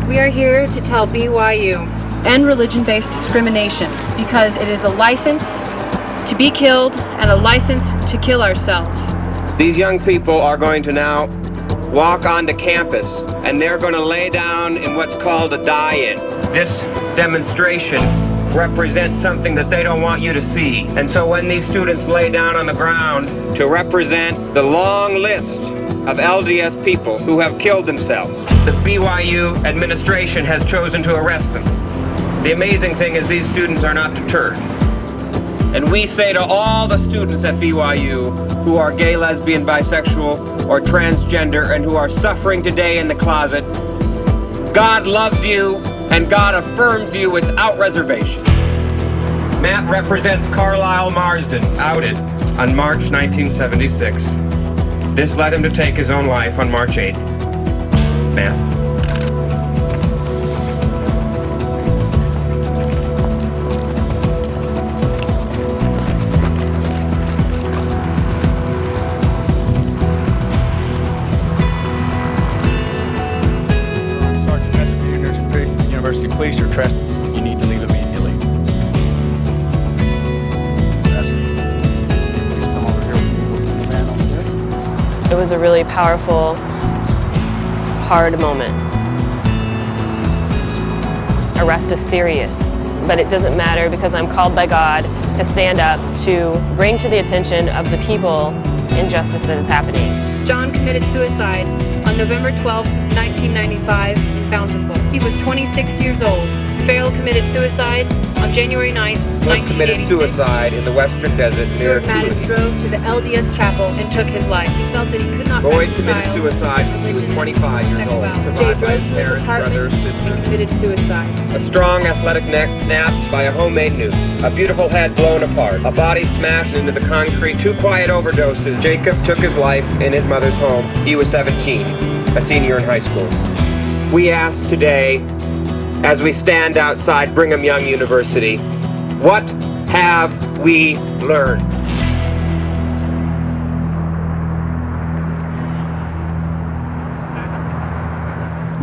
We are here to tell BYU, end religion-based discrimination, because it is a license to be killed and a license to kill ourselves. These young people are going to now walk onto campus, and they're going to lay down in what's called a die-in. This demonstration represents something that they don't want you to see. And so when these students lay down on the ground to represent the long list of LDS people who have killed themselves, the BYU administration has chosen to arrest them. The amazing thing is these students are not deterred. And we say to all the students at BYU who are gay, lesbian, bisexual, or transgender, and who are suffering today in the closet, God loves you and God affirms you without reservation. Matt represents Carlisle Marsden, outed on March 1976. This led him to take his own life on March 8th. Matt. Police are trespassing. You need to leave immediately. Please come over here. It was a really powerful, hard moment. Arrest is serious, but it doesn't matter, because I'm called by God to stand up to bring to the attention of the people injustice that is happening. John committed suicide on November 12, 1995 in Bountiful. He was 26 years old. Farrell committed suicide on January 9th, 1986. Committed suicide in the Western Desert near Mattis Tulane. drove to the LDS chapel and took his life. He felt that he could not Boyd committed suicide when he was 25 years old. Jay Survived by drove his to his parents, apartment brothers, and sisters. committed suicide. A strong athletic neck snapped by a homemade noose. A beautiful head blown apart. A body smashed into the concrete. 2 quiet overdoses. Jacob took his life in his mother's home. He was 17, a senior in high school. We ask today, as we stand outside Brigham Young University, what have we learned?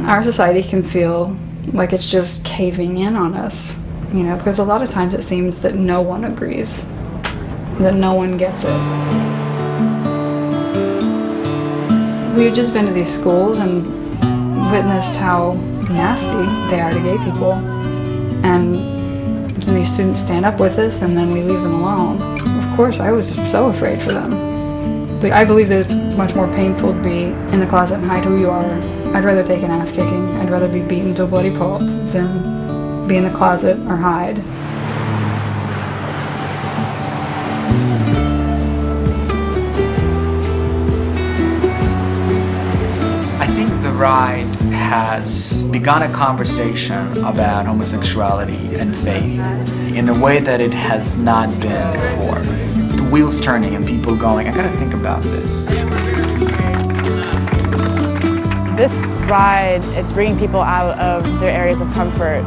Our society can feel like it's just caving in on us, you know, because a lot of times it seems that no one agrees, that no one gets it. We've just been to these schools and witnessed how nasty they are to gay people, and these students stand up with us and then we leave them alone. Of course, I was so afraid for them. But I believe that it's much more painful to be in the closet and hide who you are I'd rather take an ass kicking. I'd rather be beaten to a bloody pulp than be in the closet or hide. I think the ride has begun a conversation about homosexuality and faith in a way that it has not been before. The wheels turning and people going, I gotta think about this. This ride, it's bringing people out of their areas of comfort.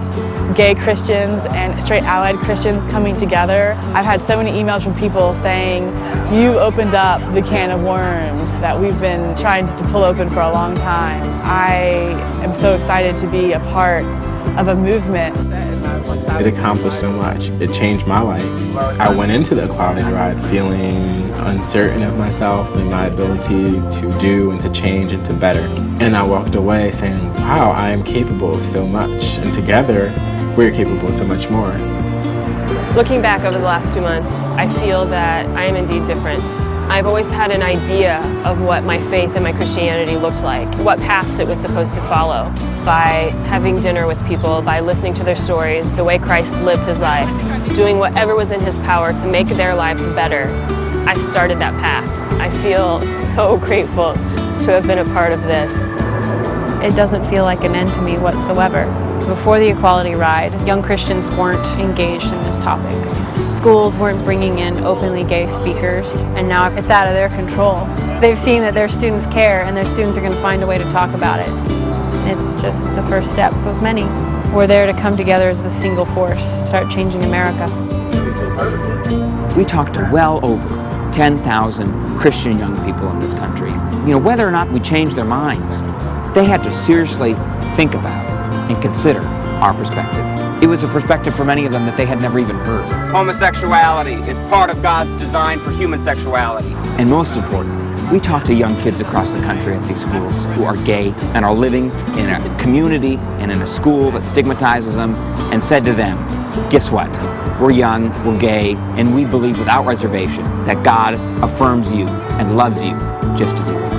Gay Christians and straight allied Christians coming together. I've had so many emails from people saying, you opened up the can of worms that we've been trying to pull open for a long time. I am so excited to be a part of a movement. It accomplished so much. It changed my life. I went into the Equality Ride feeling uncertain of myself and my ability to do and to change and to better. And I walked away saying, wow, I am capable of so much. And together, we're capable of so much more. Looking back over the last 2 months, I feel that I am indeed different. I've always had an idea of what my faith and my Christianity looked like, what paths it was supposed to follow. By having dinner with people, by listening to their stories, the way Christ lived his life, doing whatever was in his power to make their lives better, I've started that path. I feel so grateful to have been a part of this. It doesn't feel like an end to me whatsoever. Before the Equality Ride, young Christians weren't engaged in this topic. Schools weren't bringing in openly gay speakers, and now it's out of their control. They've seen that their students care, and their students are going to find a way to talk about it. It's just the first step of many. We're there to come together as a single force, start changing America. We talked to well over 10,000 Christian young people in this country. You know, whether or not we changed their minds, they had to seriously think about and consider our perspective. It was a perspective for many of them that they had never even heard. Homosexuality is part of God's design for human sexuality. And most important, we talk to young kids across the country at these schools who are gay and are living in a community and in a school that stigmatizes them, and said to them, guess what? We're young, we're gay, and we believe without reservation that God affirms you and loves you just as you are.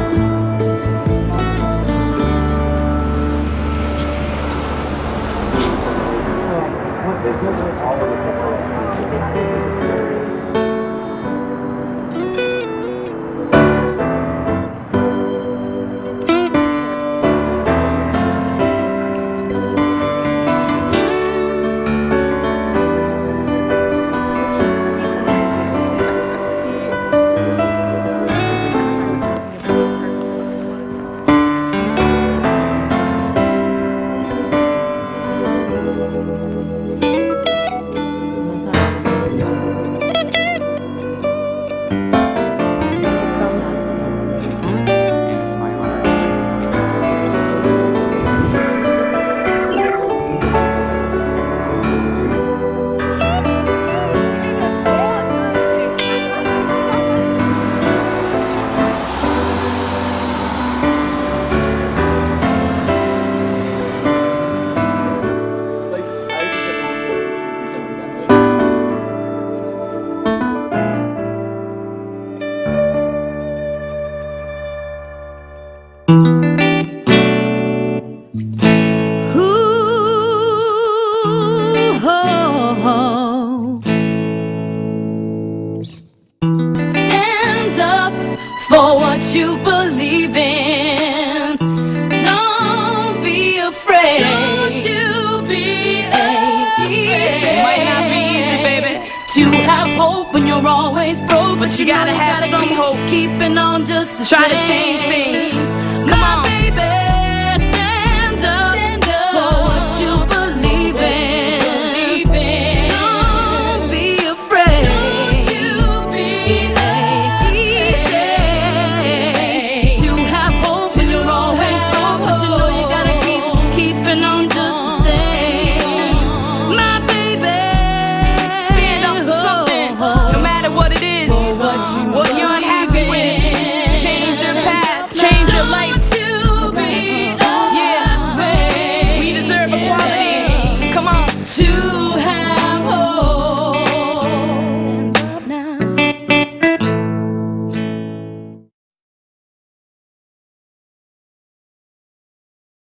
for what you believe in. Don't be afraid. Don't you be afraid. It might not be easy, baby, to have hope when you're always broke, but you gotta have some hope. Keeping on just the same. Try to change things. Come on, baby.